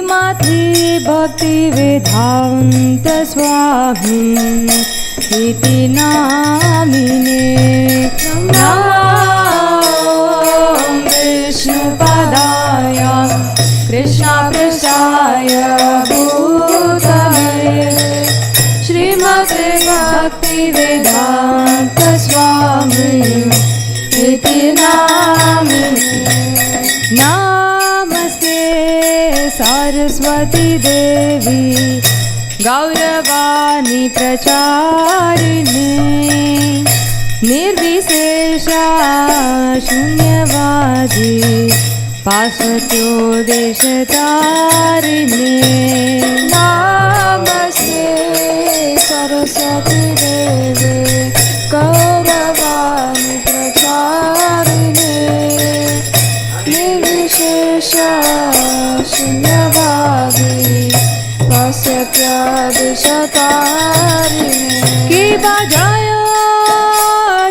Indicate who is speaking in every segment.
Speaker 1: माथी भक्ति वेदांत स्वामी इति नामिने। नमो विष्णुपदाय कृष्णाय भूतले श्रीमते भक्ति वेदांत स्वामी इति नामिने। नमस्ते सरस्वती देवी गौरवाणी प्रचारिणे निर्विशेषा शून्यवादी पाश्चात्योदेशतारिणे। नमस्ते सरस्वती देवी गौरवाणी प्रचारिणे निर्विशेषा शून्यवादी पाश्चात्योदेशतारिणे। की बजाय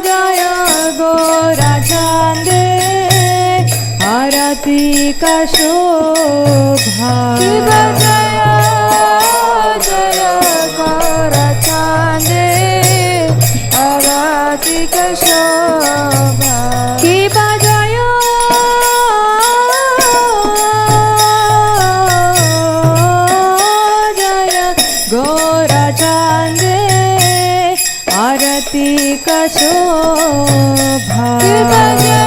Speaker 1: जय गोराचांदे आरती का शोभा। की बजाय जय गोराचांदे आरती का शोभा। की बजाय जय गोराचांदे आरती का शोभा। की बजाय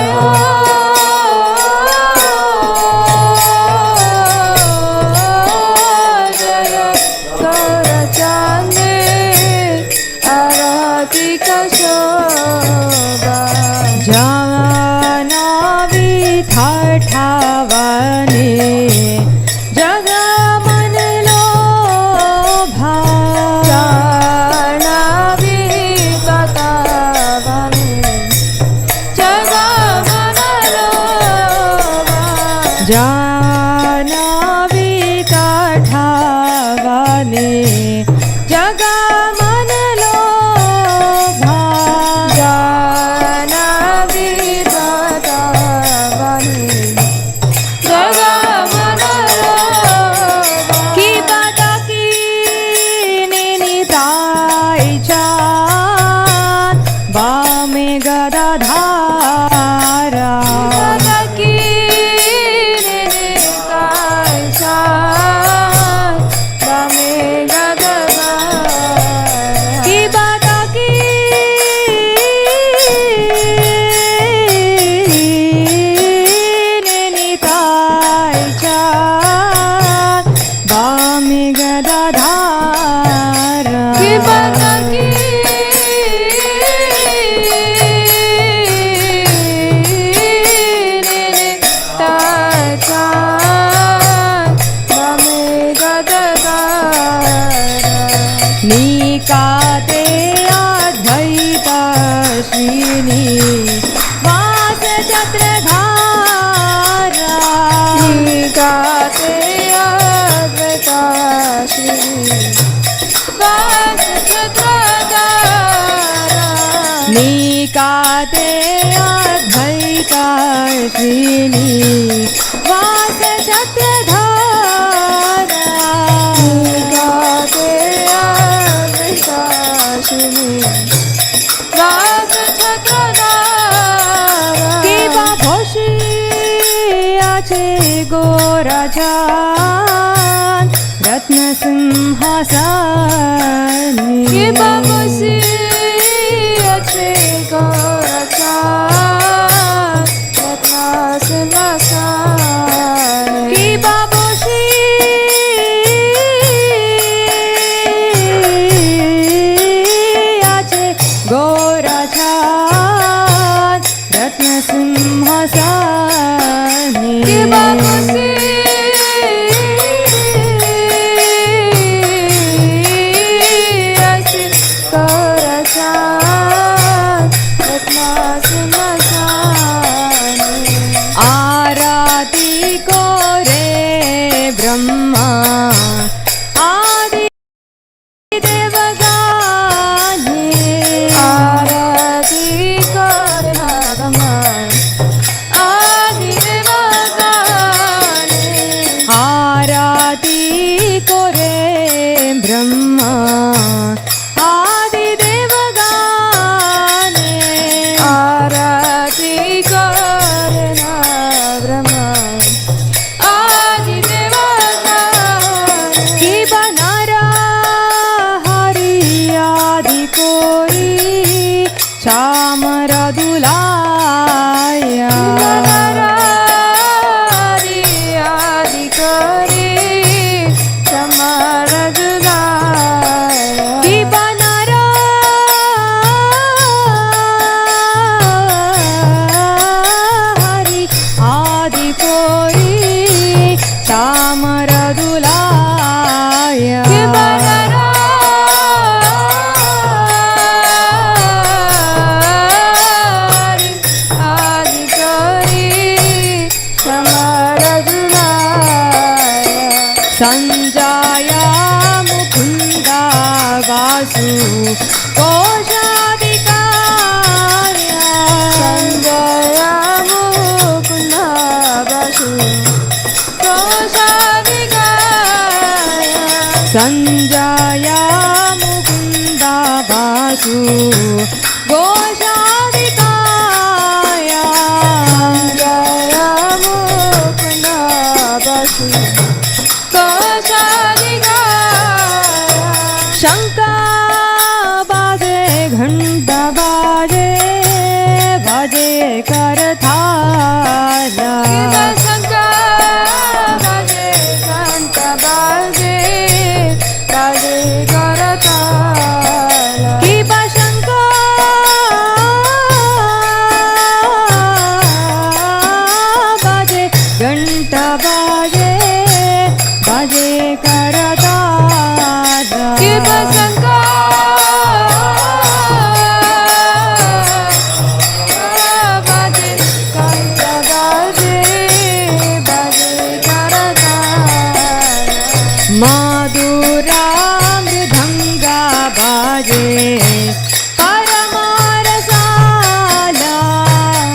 Speaker 1: निकाते अद्वैता श्रीनी वास छत्रधारा। निकाते अद्वैता श्रीनी वास छत्रधारा। की बाबोशी आछे गोराचान रत्न सिंहासन। की बाबोशी की बाबोशी आछे गोराचान रत्न सिंहासन। की बाबोशी आरती समर जुदाया कि बनरा हरि आदि कोरी चामर दुलाया कि बनरा हरि आदि कोरी समर जुलाया संजाया मुकुंदा वासु कोशाधिकार्या संजया मुकुंदा वासु कोशाधिकार्या संजया मुकुंदा वासु कोशाधिकार्या संजया मुकुंदा वासु शंका बाजे घंटा बाजे बाजे करथाला शंका बाजे घंटा बाजे बाजे करथाला की शंका बाजे घंटा बाजे बाजे करथाला की शंका बाजे घंटा बाजे बाजे करथाला मधुरा मृदंगा बाजे परमारसाला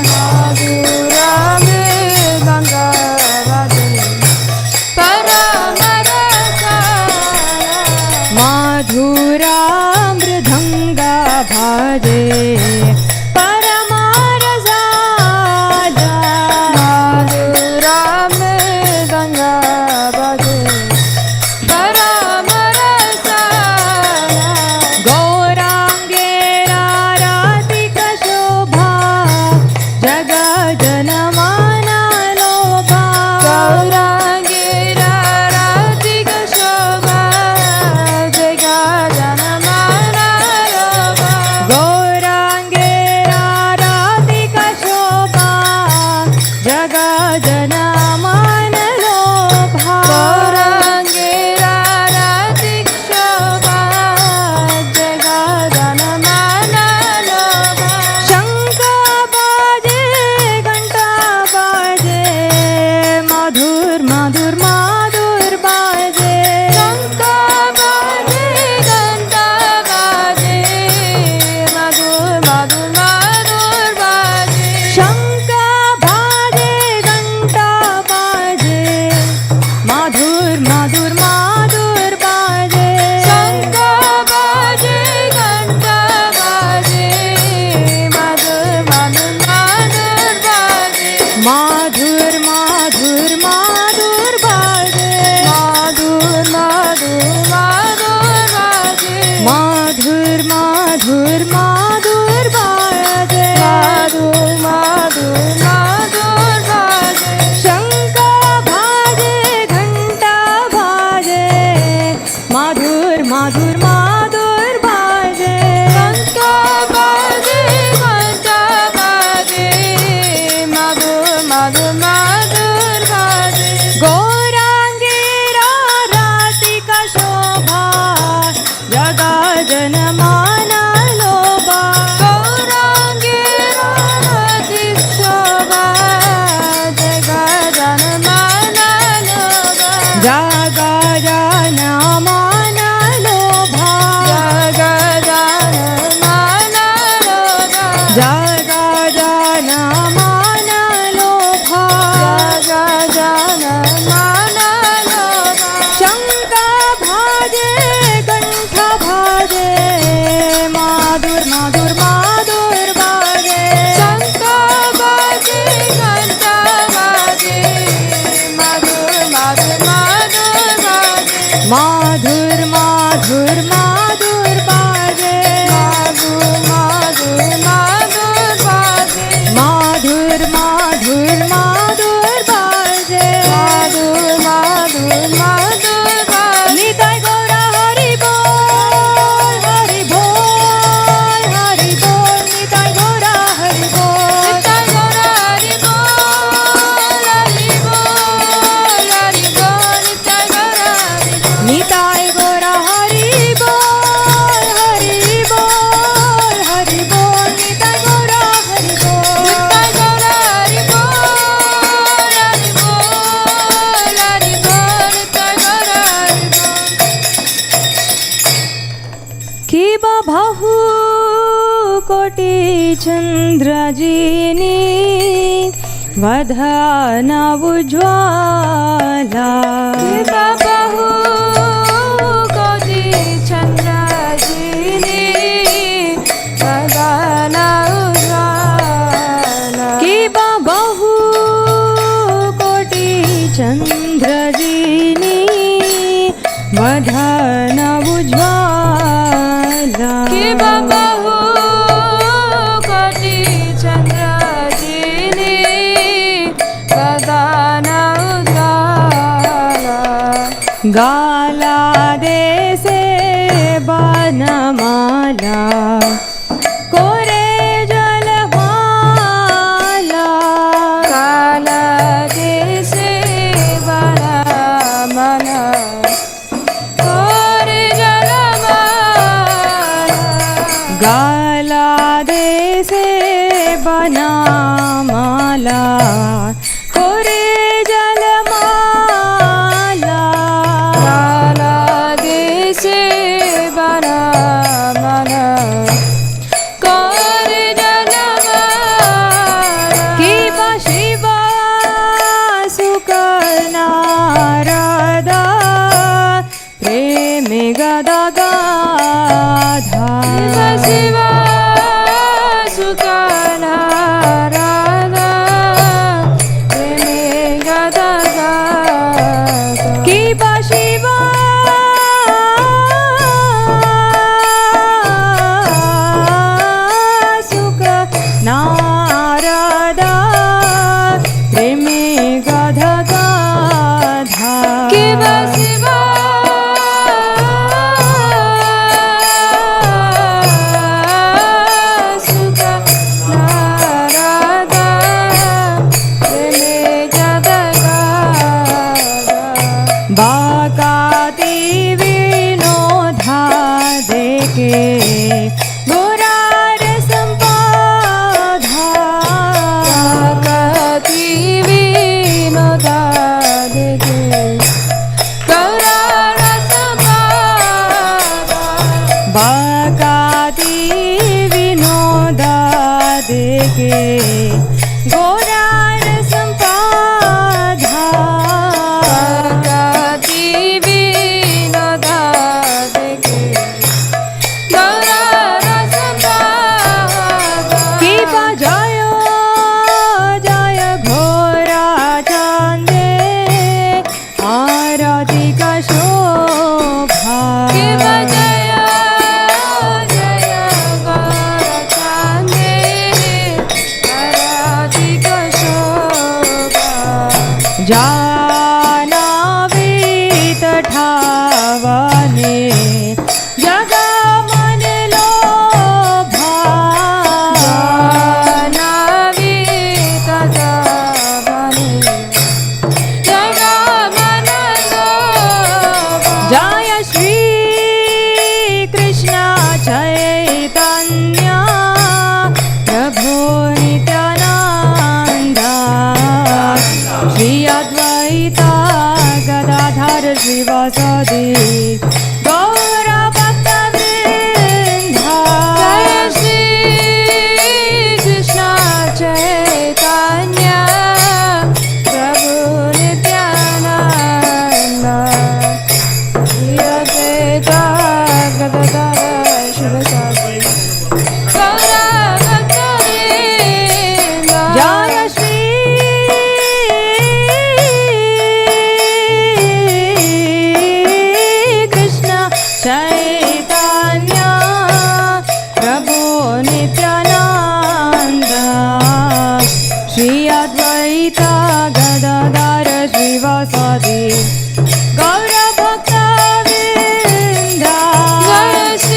Speaker 1: मधुरा मृदंगा बाजे परमारसाला मधुरा मृदंगा बाजे परमारसाला मधुरा मृदंगा बाजे परमरसाला गौरांगे रारातिक शोभा जगजनमाना लोभा गौरांगे रारातिक शोभा जगजनमाना लोभा गौरांगे रारातिक शोभा जगजनमान लोभा गौरांगे रारातिक शोभा जगजनमान लोभा शंख बाजे घंटा बाजे मधुर मधुर मधुर बाजे शंख बाजे घंटा बाजे मधुर मधुर मधुर बाजे शंख बाजे घंटा बाजे मधुर मधुर मधुर बाजे शंख बाजे घंटा बाजे मधुर मधुर मधुर बाजे मधुर मधुर मधुर बाजे मधुर मधुर मधुर बाजे मधुर मधुर मधुर बाजे मधुर मधुर मधुर बाजे शंख बाजे घंटा बाजे मधुर मधुर मधुर बाजे शंख बाजे घंटा बाजे मधुर मधुर मधुर बाजे गौरांगे रारातिक शोभा जगजनमाना लोभा गौरांगे रारातिक शोभा जगजनमाना लोभा जगजनमाना लोभा जगजनमाना लोभा जगजनमाना लोभा जगजनमाना लोभा शंख भाजे कंठ भाजे मधुर मधुर मधुर बाजे शंख बाजे कंठ बाजे मधुर मधुर मधुर बाजे मधुर मधुर मधुर बाजे मधुर मधुर मधुर बाजे मधुर मधुर मधुर बाजे मधुर मधुर मधुर बाजे बहु कोटि चंद्रजीनी वदन उज्ज्वला बहु कोटि चंद्रजीनी वदन उज्ज्वला कि बहु कोटि चंद्रजीनी वदन उज्ज्वला कि बहु कोटि चंद्रजीनी वदन उज्ज्वला गाला देशे बनमाला कोरे जलमाला गाला देशे बनमाला गाला देशे बनमाला कोरे जलमाला गाला देशे बनमाला कोरे जलमाला कि शिवा सुकनारदा प्रेमे गदा गाधा शिवा सुकनारदा प्रेमे गदा गाधा कि शिवा सुकनारदा प्रेमे गदा गाधा कि शिवा बाकाति विनोधा देके गोरार संपाधा बाकाति विनोधा देके गोरार संपाधा बाकाति विनोदा देके गोरार संपाधा जानावी तठावने जगा मन लोभा जानावी तठावने जगा मन लोभा जय श्री कृष्ण चैतन्य प्रभु नित्यानंद श्री अद्वैता गदाधर श्रीवासदि गौर भक्तवृंद जय श्री कृष्ण चैतन्य प्रभु नित्यानंद श्री अद्वैता गदाधर श्रीवासदि गौर भक्तवृंद जय श्री चैतन्य प्रभु नित्यानंद श्री अद्वैता गदाधर श्रीवासदि गौर भक्तवृंद जय Shri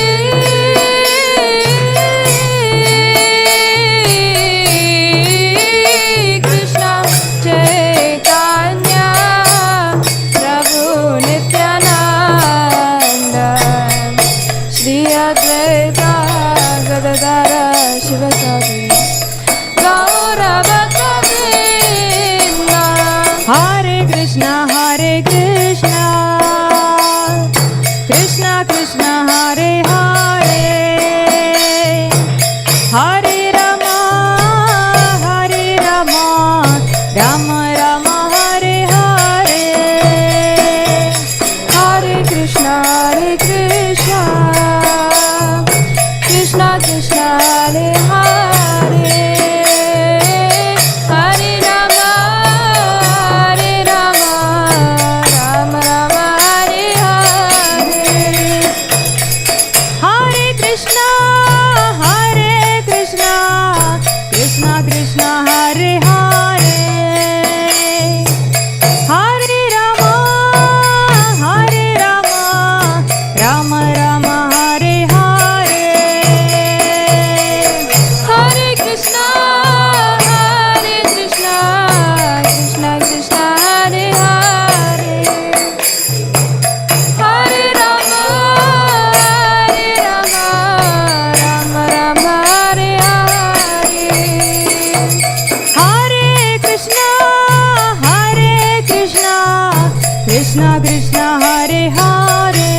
Speaker 1: Krishna Hare Hare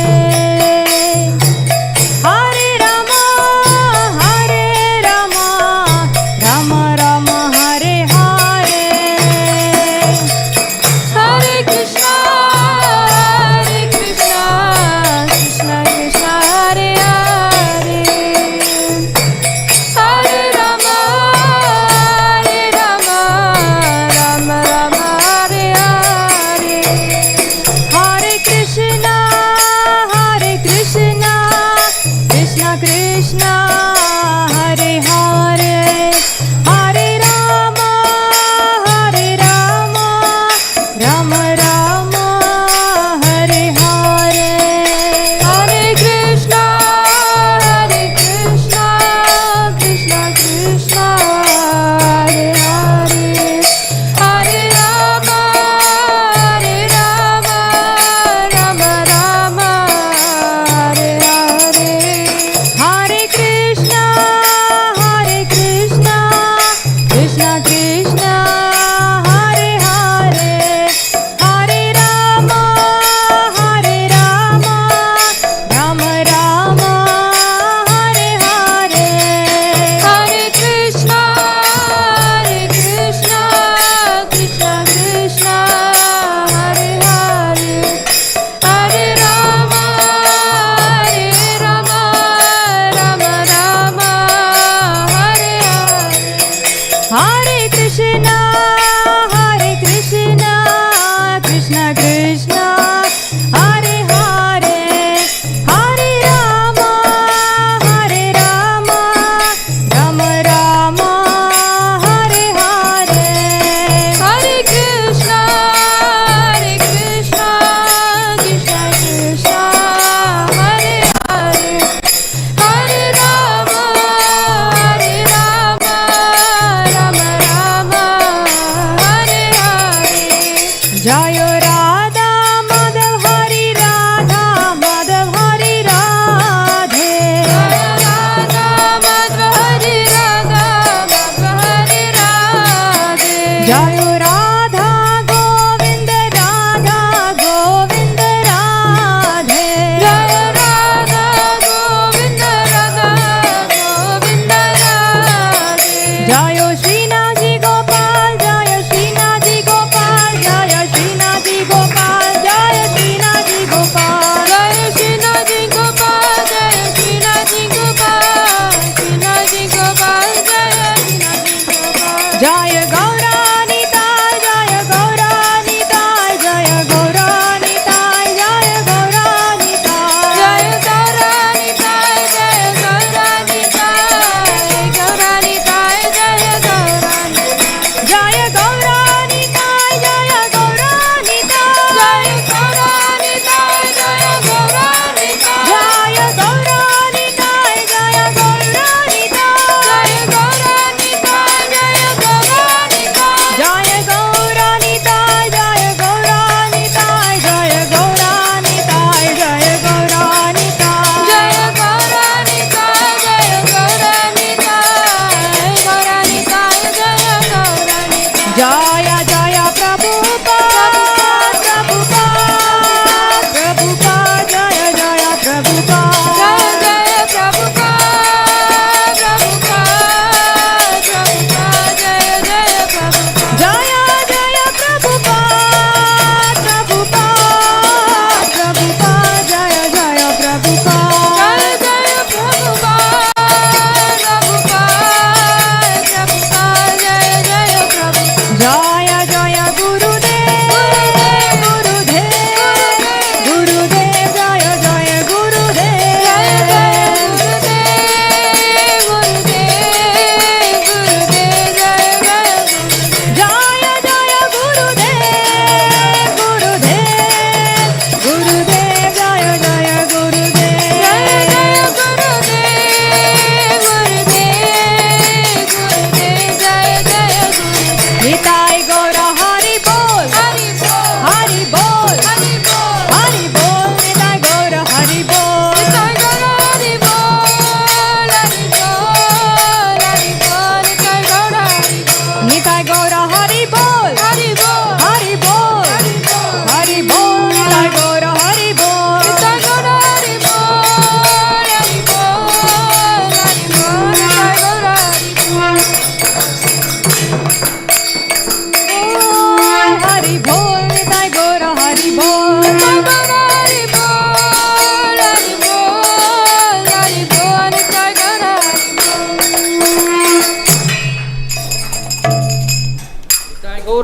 Speaker 1: Hare Rama Rama Rama Hare Hare Hare Krishna Krishna Krishna Hare Hare Hare Rama Rama Rama Hare Hare Hare Krishna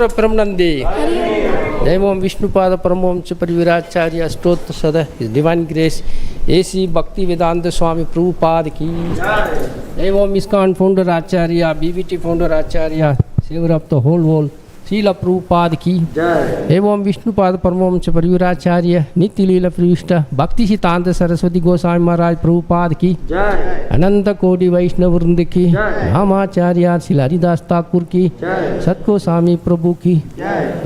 Speaker 2: Paramanande. Devam Vishnupada Paramamcha Pariviracharya Astottra Sada, His Divine Grace, A.C. Bhakti Vedanta Swami Prabhupada ki. Devam ISKCON founder Acharya, BVT founder Acharya, savior of the whole world, Srila Prabhupada ki. Devam Vishnupada Paramamcha Pariviracharya, Nitya Leela Pravishta, Bhakti Siddhanta Saraswati Goswami Maharaj Prabhupada ki. Ananta Kodi Vaishnava Vrinda ki. Ramacharya Srila Haridas Thakur ki. Satko Swami Prabhu ki.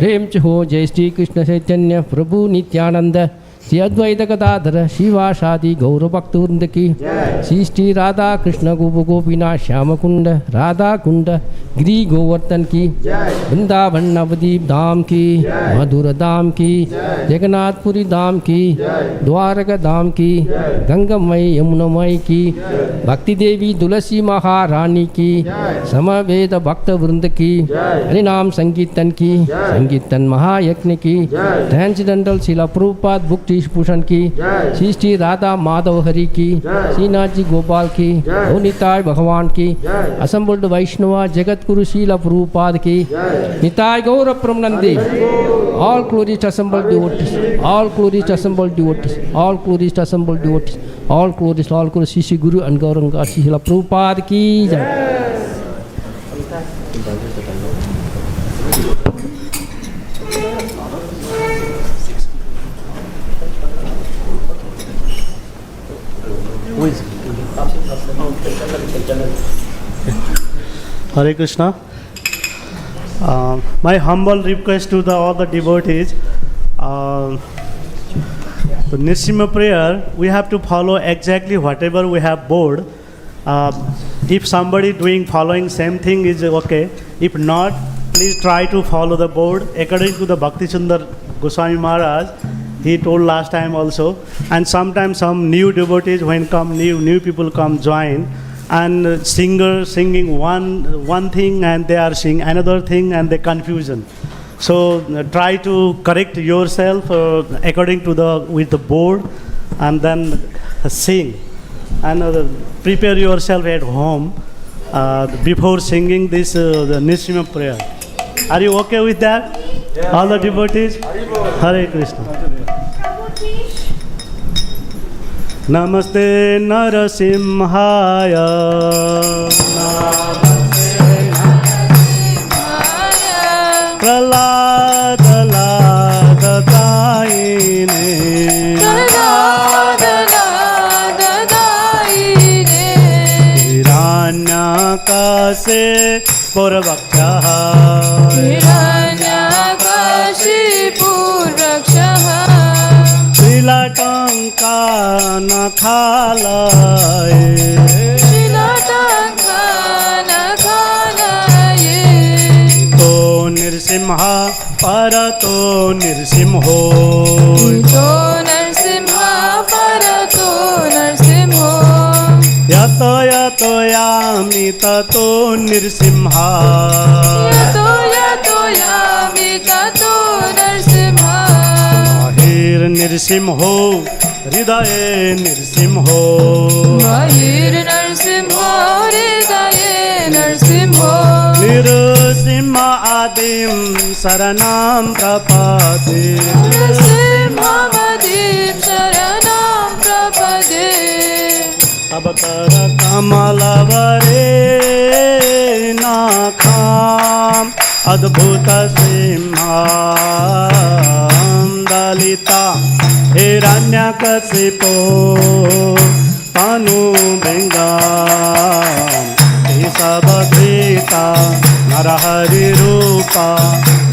Speaker 2: प्रेम च हो जय श्री कृष्ण चैतन्य प्रभु नित्यानंद श्री अद्वैत गदाधर शिवासादि गौर भक्त वृंद की श्री श्री राधा कृष्ण गोप गोपीनाथ श्याम कुंड राधा कुंड गिरी गोवर्धन की वृंदावन नवदीप धाम की मधुर धाम की जगन्नाथपुरी धाम की द्वारका धाम की गंगामय यमुनामय की भक्ति देवी तुलसी महारानी की समवेद भक्त वृंद की हरिनाम संकीर्तन की संकीर्तन महायज्ञ की ट्रांसेंडेंटल शिला प्रभुपाद बुक भूषण की श्री श्री राधा माधव हरि की श्रीनाथ जी गोपाल की निताय भगवान की असम्बल्ड वैष्णव जगत गुरु शीला प्रभुपाद की निताय गौर प्रमनंदी all glories to assembled devotees, all glories to assembled devotees, all glories to assembled devotees, all glories Sri Sri Guru and Gauranga Srila Prabhupada ki jai.
Speaker 3: Hare Krishna. My humble request to all the devotees, the Nrsimha prayer, we have to follow exactly whatever we have board. If somebody following same thing is okay. If not, please try to follow the board according to the Bhakti Sundar Goswami Maharaj. He told last time also, and sometimes some new devotees when come, new people come join, and singer singing one thing and they are singing another thing and they confusion. So try to correct yourself according to with the board, and then sing, and prepare yourself at home before singing this the Nrsimha prayer. Are you okay with that? Yeah. All the devotees? Hare Krishna. Namaste Narasimhaya. Namaste Narasimhaya. Praladadayine. Praladadayine. Hiranyakase Purvakshaha. Hiranyakase Purvakshaha. Shilatanka nakhalaye. Shilatanka nakhalaye. To nirsimha parato nirsimho. To nirsimha parato nirsimho. Yato yato yami tato nirsimha. Yato yato yami tato nirsimha. Mahir nirsimho hridaye nirsimho. Mahir nirsimho hridaye nirsimho. Nirsimha adim saranam prapade. Nirsimha adim saranam prapade. Abakara kamalavare nakham adbhuta simham dalita hiranyakasipo panu bringam isabadita narahari rupa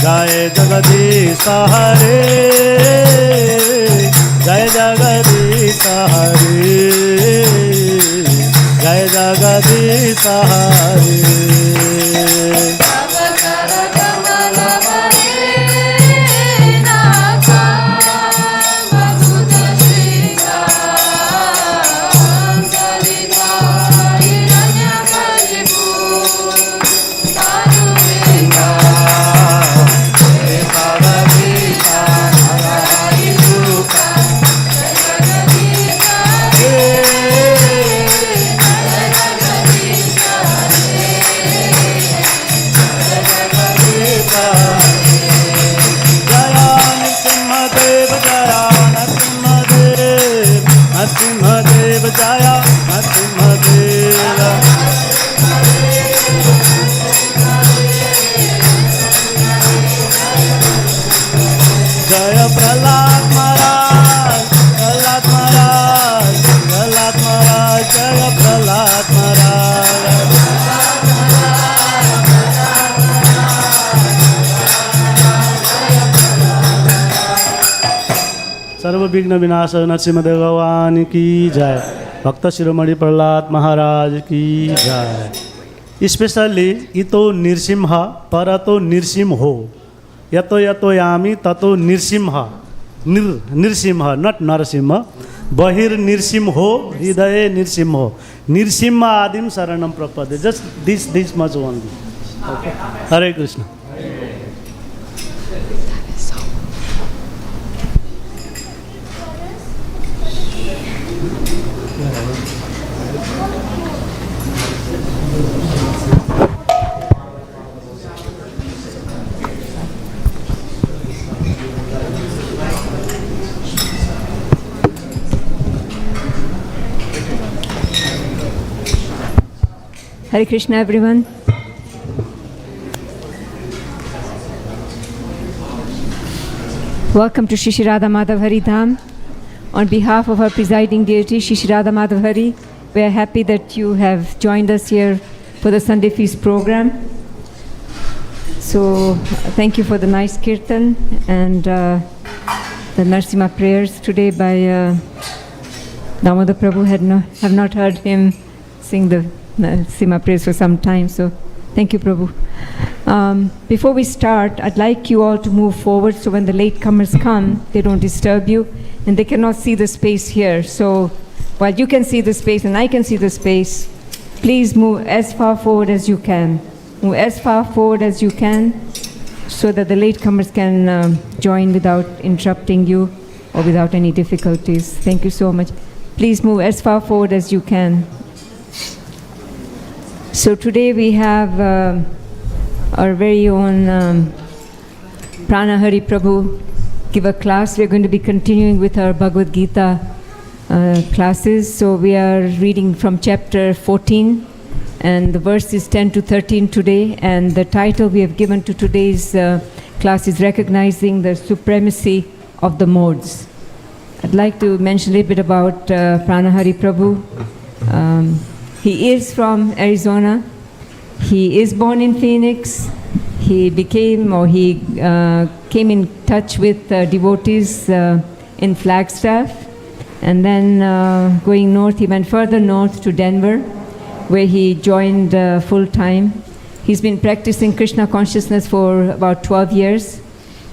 Speaker 3: jai jagadisha hare jai jagadisha hare jai jagadisha hare. विघ्न विनाश नरसिंहदेव भगवान की जय। भक्त शिरोमणि प्रहलाद महाराज की जय। Specially इतो नृसिंह परतो नृसिंह हो, यतो यतो यामी ततो नृसिंह, नृसिंह नट नरसिंह, बहिर्नृसिंह हो हृदय नृसिंह हो, नृसिंह आदिम शरणम प्रपदे। Just this much only. Okay, Hare Krishna.
Speaker 4: Hare Krishna, everyone. Welcome to Shri Shri Radha Madhav Hari Dham. On behalf of our presiding deity, Shri Shri Radha Madhav Hari, we are happy that you have joined us here for the Sunday Feast program. So, thank you for the nice kirtan and the Narsimha prayers today by Damodar Prabhu. Have not heard him sing the Narsimha prayers for some time, so thank you, Prabhu. Before we start, I'd like you all to move forward so when the latecomers come, they don't disturb you and they cannot see the space here. So while you can see the space and I can see the space, please move as far forward as you can. Move as far forward as you can so that the latecomers can join without interrupting you or without any difficulties. Thank you so much. Please move as far forward as you can. So today we have our very own Prana Hari Prabhu give a class. We're going to be continuing with our Bhagavad Gita classes. So we are reading from chapter 14 and the verse is 10 to 13 today, and the title we have given to today's class is Recognizing the Supremacy of the Modes. I'd like to mention a little bit about Prana Hari Prabhu. He is from Arizona. He is born in Phoenix. He came in touch with devotees in Flagstaff. And then going north, he went further north to Denver, where he joined full-time. He's been practicing Krishna consciousness for about 12 years.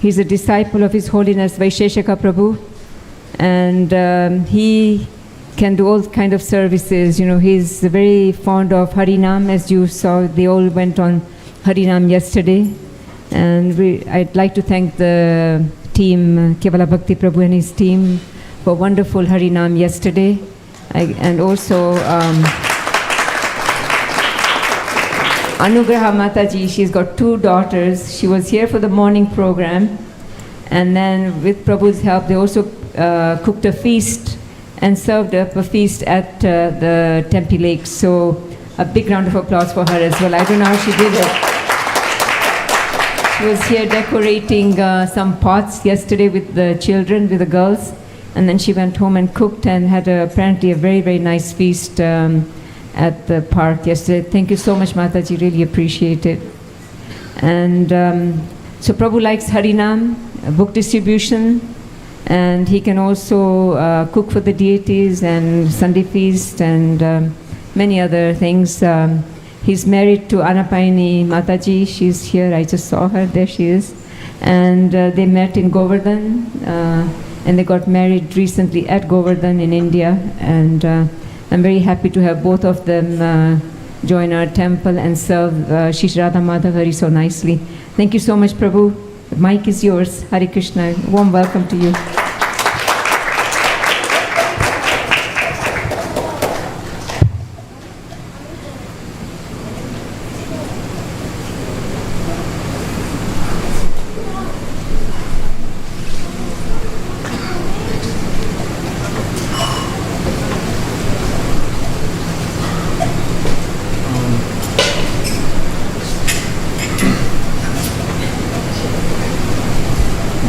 Speaker 4: He's a disciple of His Holiness Vaisheshika Prabhu. And he can do all kind of services. You know, he's very fond of Harinam. As you saw, they all went on Harinam yesterday. And I'd like to thank the team, Kevala Bhakti Prabhu and his team, for wonderful Harinam yesterday. And also Anugraha Mataji, she's got 2 daughters. She was here for the morning program. And then with Prabhu's help, they also cooked a feast and served up a feast at the Tempe Lake. So a big round of applause for her as well. I don't know how she did it. She was here decorating some pots yesterday with the children, with the girls. And then she went home and cooked and had apparently a very, very nice feast at the park yesterday. Thank you so much, Mataji. Really appreciate it. And so Prabhu likes Harinam, book distribution, and he can also cook for the deities and Sunday feast and many other things. He's married to Anapaini Mataji. She's here. I just saw her. There she is. And they met in Govardhan, and they got married recently at Govardhan in India. And I'm very happy to have both of them join our temple and serve Shri Radha Madhav Hari so nicely. Thank you so much, Prabhu. The mic is yours. Hare Krishna. Warm welcome to you.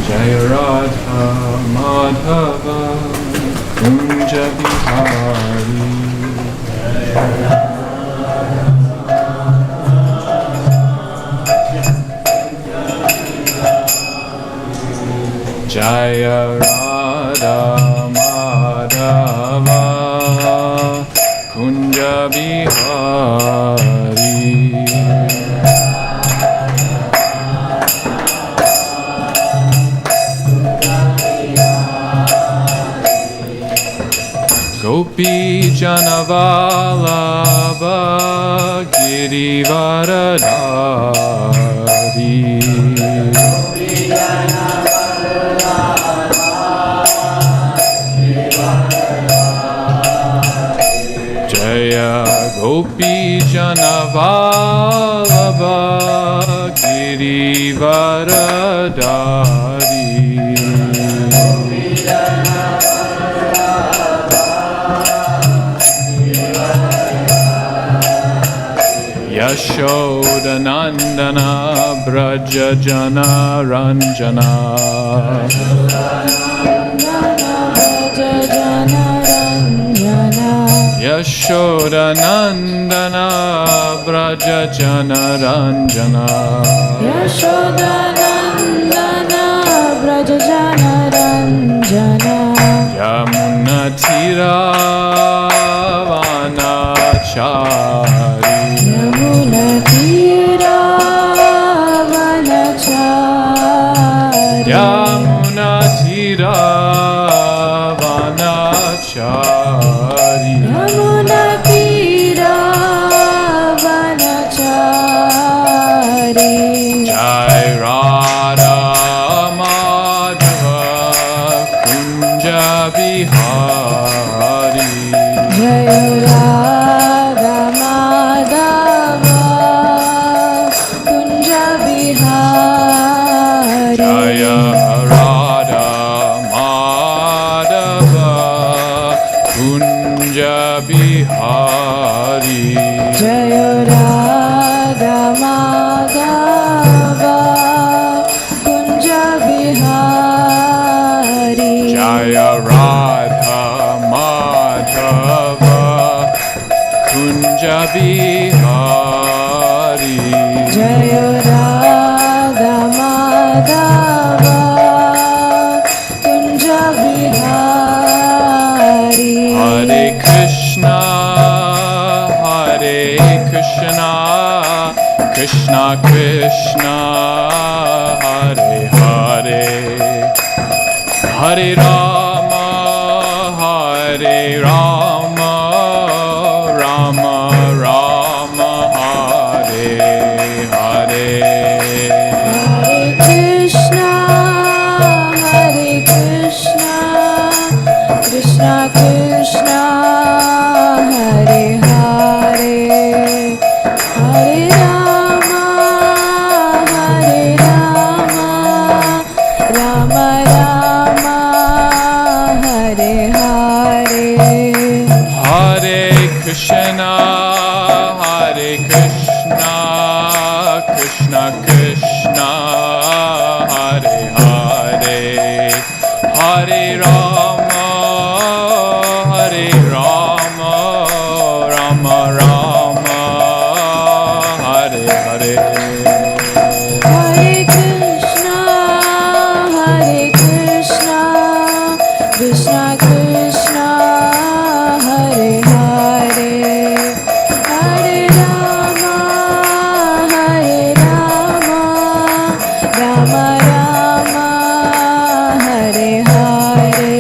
Speaker 5: Jaya Radha Madhava Kunja Bihari Jaya Radha Radha Madhava Kunja Bihari Gopi Janavalabha Girivaradari Jaya Gopi Janavalabha Girivaradari Yashodanandana Braja Jana Ranjana Yashodanandana Braja Jana Ranjana
Speaker 1: Yashodanandana Braja Jana Ranjana
Speaker 5: Yamuna Tira Vanachari
Speaker 1: Yamuna Tira Vanachari
Speaker 5: Yamuna Tira Vanachari
Speaker 1: Yamuna Tira Vanachari
Speaker 5: Jai Radha Madhava Kunja Bihari
Speaker 1: Jaya Radha Madhava Kunja Bihari
Speaker 5: Jaya Radha Madhava Kunja Bihari
Speaker 1: Jaya Radha Madhava Kunja Bihari
Speaker 5: Jaya Radha Madhava Kunja Bihari
Speaker 1: Jaya Radha Madhava Kunja Bihari
Speaker 5: Hare Krishna Hare Krishna Krishna Krishna Hare Hare Hare Rama Hare Rama Rama Rama Hare Hare
Speaker 1: Hare Krishna Krishna Krishna Hare Hare Hare Rama Rama Rama Hare Hare
Speaker 5: Hare Krishna Krishna Krishna Hare Hare Hare Rama Rama Rama Hare Hare
Speaker 1: Hare Krishna Krishna Krishna Hare Hare Hare Rama Rama Rama Hare Hare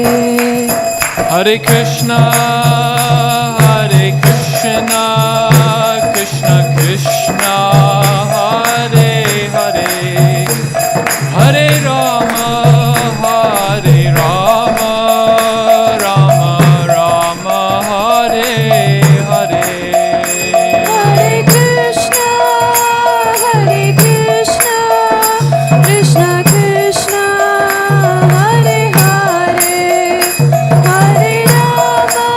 Speaker 5: Hare Krishna Krishna Krishna Hare Hare Hare Rama Rama Rama Hare Hare
Speaker 1: Hare Krishna Krishna Krishna Hare Hare Hare Rama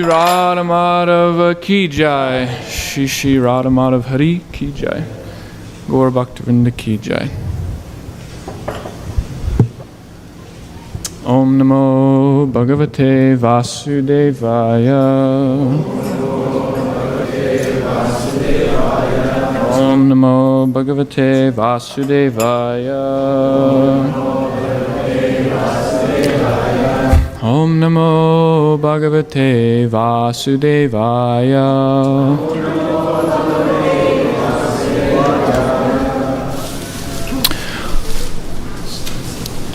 Speaker 5: Radha Madhava Ki Jai. Shri Radha Madhava Hari Ki Jai. Gaur Bhaktivinoda Ki Jai. Om Namo Bhagavate Vasudevaya. Om Namo Bhagavate Vasudevaya. Om Namo Bhagavate Vasudevaya.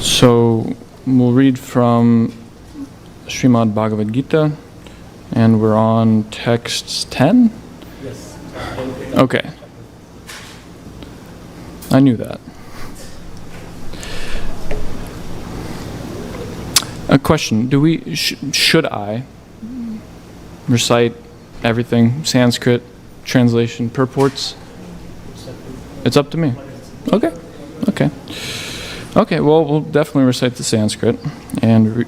Speaker 5: So we'll read from Srimad Bhagavad Gita, and we're on text 10?
Speaker 3: Yes.
Speaker 5: Okay. I knew that. A question, should I recite everything, Sanskrit, translation, purports? It's up to me. Okay. Okay, well, we'll definitely recite the Sanskrit and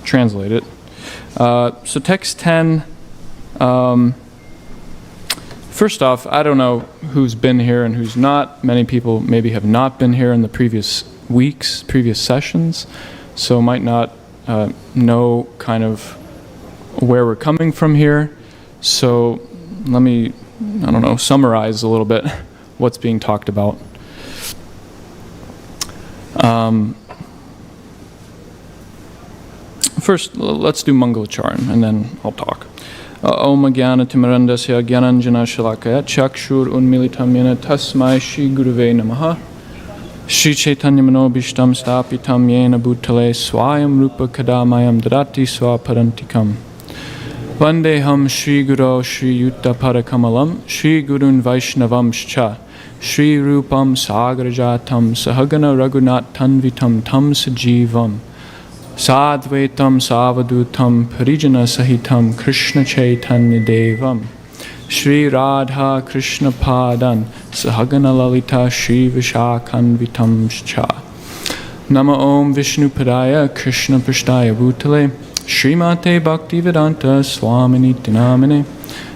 Speaker 5: translate it. So text 10, first off, I don't know who's been here and who's not. Many people maybe have not been here in the previous weeks, previous sessions, so might not know kind of where we're coming from here. So let me, summarize a little bit what's being talked about. First, let's do Mangalacharan, and then I'll talk. Om Jnana Timarandasya Jnananjana Shalakaya Chakshur Unmilitam Yena Tasmai Shri Guruve Namaha Shri Chaitanya Manobishtam Stapitam Yena Bhutale Swayam Rupa Kadamayam Dadati Swaparantikam Vandeham Shri Guru Shri Yutta Parakamalam Shri Gurun Vaishnavamscha Shri Rupam Sagrajatam Sahagana Raghunath Tanvitam Tam Sajivam Sadvaitam Savadutam Parijana Sahitam Krishna Chaitanya Devam Shri Radha Krishna Padan Sahagana Lalita Shri Vishakhanvitam Cha Nama Om Vishnu Padaya Krishna Prishtaya Bhutale Srimate Bhaktivedanta Swamini Dinamine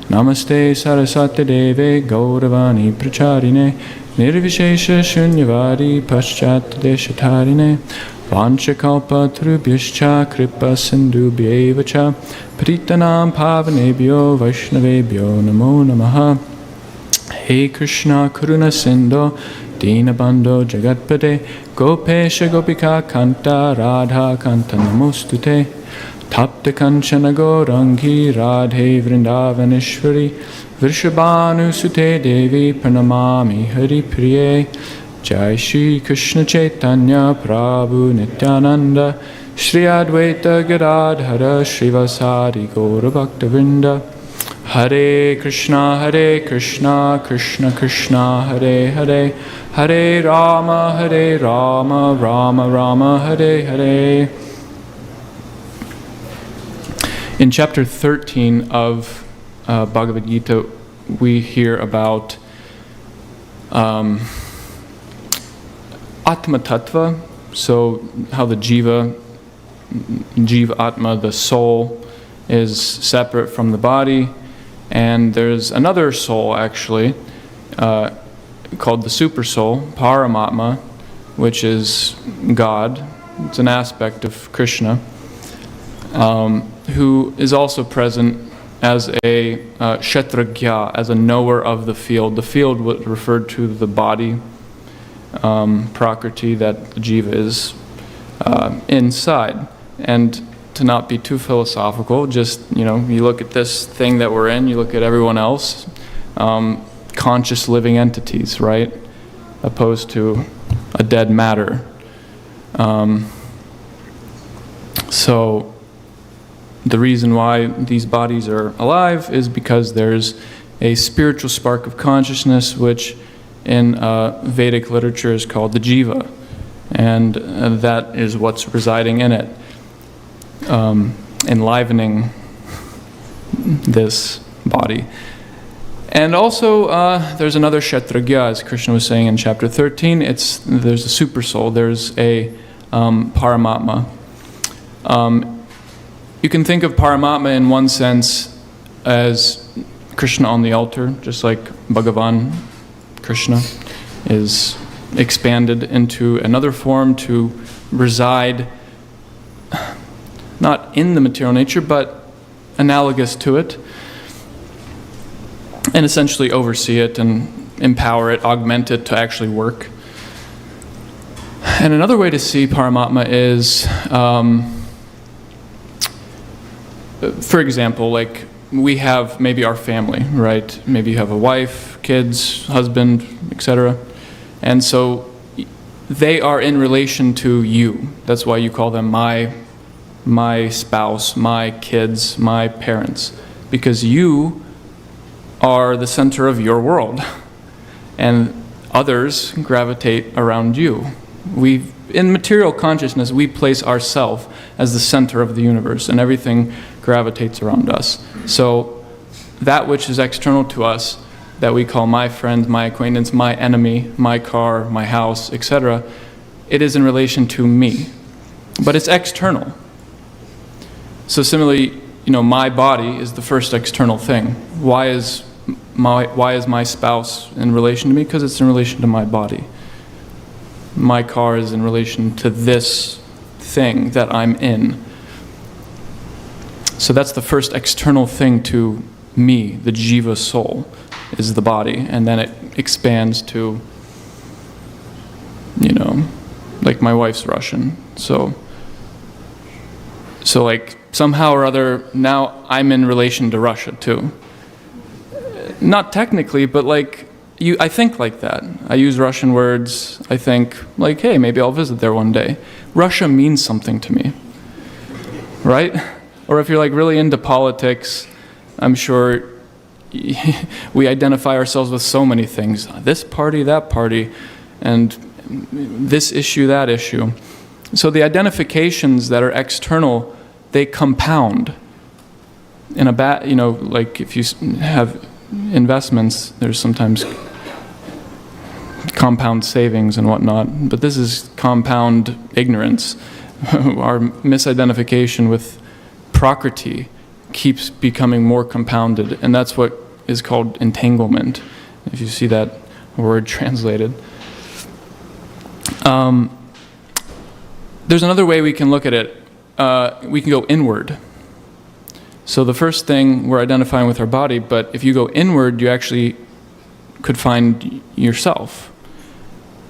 Speaker 5: Namaste Saraswati Deve Gauravani Pracharine Nirvishesha Shunyavadi Paschat Deshatarine Vanchakalpa Trubhyascha Kripa Sindhubhyeva Cha Pritanam Pavanebhyo Vaishnavebhyo Namo Namaha Hey Krishna Karuna Sindho Dinabandho Jagatpate Gopesha Gopika Kanta Radha Kanta Namostute Tapta Kanchana Gaurangi Radhe Vrindavaneshwari Vrishabhanu Sute Devi Pranamami Hari Priye Jai Shri Krishna Chaitanya Prabhu Nityananda Shri Advaita Gadadhara Srivasadi Gaura Bhaktavinda Hare Krishna Krishna Krishna Hare Hare Hare Rama Rama Rama Hare Hare. In chapter 13 of Bhagavad Gita, we hear about Atma Tattva, so how the Jiva Atma, the soul, is separate from the body, and there's another soul actually called the Super Soul, Paramatma, which is God. It's an aspect of Krishna, who is also present as a Kshetragya, as a knower of the field. The field was referred to the body, Prakriti, that the Jiva is inside. And to not be too philosophical, just, you look at this thing that we're in, you look at everyone else, conscious living entities, right? Opposed to a dead matter. So the reason why these bodies are alive is because there's a spiritual spark of consciousness, which in Vedic literature is called the Jiva, and that is what's residing in it, enlivening this body. And also, there's another Kshetragya, as Krishna was saying in chapter 13. There's a super soul. There's a Paramatma. you can think of Paramatma in one sense as Krishna on the altar, just like Bhagavan Krishna is expanded into another form to reside not in the material nature, but analogous to it, and essentially oversee it and empower it, augment it to actually work. And another way to see Paramatma is, for example, like we have maybe our family, right? Maybe you have a wife, kids, husband, etc. And so they are in relation to you. That's why you call them my spouse, my kids, my parents, because you are the center of your world, and others gravitate around you. In material consciousness, we place ourselves as the center of the universe, and everything gravitates around us. So that which is external to us, that we call my friend, my acquaintance, my enemy, my car, my house, etc., it is in relation to me. But it's external. So similarly, my body is the first external thing. Why is my spouse in relation to me? Because it's in relation to my body. My car is in relation to this thing that I'm in. So that's the first external thing to me, the jiva soul, is the body. And then it expands to, like my wife's Russian. So like somehow or other, now I'm in relation to Russia too. Not technically, but like, I think like that. I use Russian words. I think like, hey, maybe I'll visit there one day. Russia means something to me, right? Or if you're like really into politics, I'm sure we identify ourselves with so many things. This party, that party, and this issue, that issue. So the identifications that are external, they compound. In like if you have investments, there's sometimes compound savings and whatnot, but this is compound ignorance. Our misidentification with Prakriti keeps becoming more compounded, and that's what is called entanglement, if you see that word translated. There's another way we can look at it. We can go inward. So the first thing, we're identifying with our body, but if you go inward, you actually could find yourself.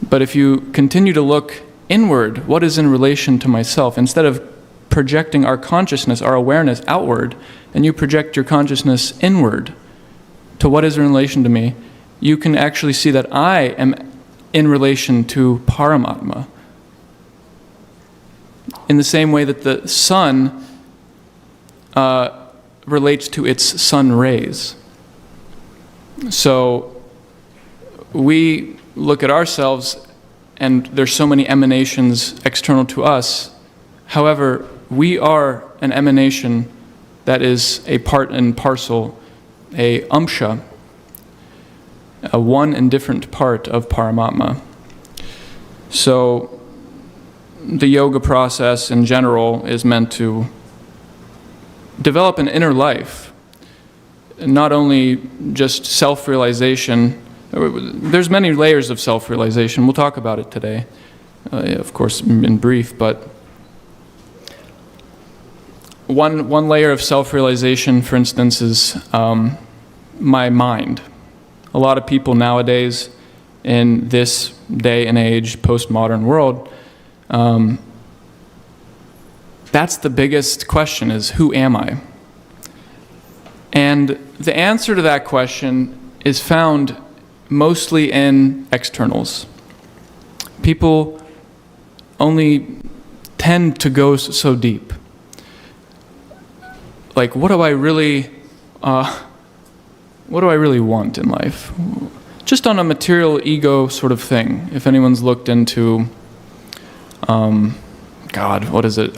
Speaker 5: But if you continue to look inward, what is in relation to myself, instead of projecting our consciousness, our awareness outward, and you project your consciousness inward to what is in relation to me, you can actually see that I am in relation to Paramatma. In the same way that the sun relates to its sun rays. So we look at ourselves and there's so many emanations external to us. However, we are an emanation that is a part and parcel, a amsha, a one and different part of Paramatma. So the yoga process in general is meant to develop an inner life, not only just self-realization. There's many layers of self-realization. We'll talk about it today, of course, in brief, but one layer of self-realization, for instance, is my mind. A lot of people nowadays in this day and age, postmodern world, that's the biggest question, is who am I? And the answer to that question is found mostly in externals. People only tend to go so deep. Like, what do I really want in life? Just on a material ego sort of thing. If anyone's looked into, what is it?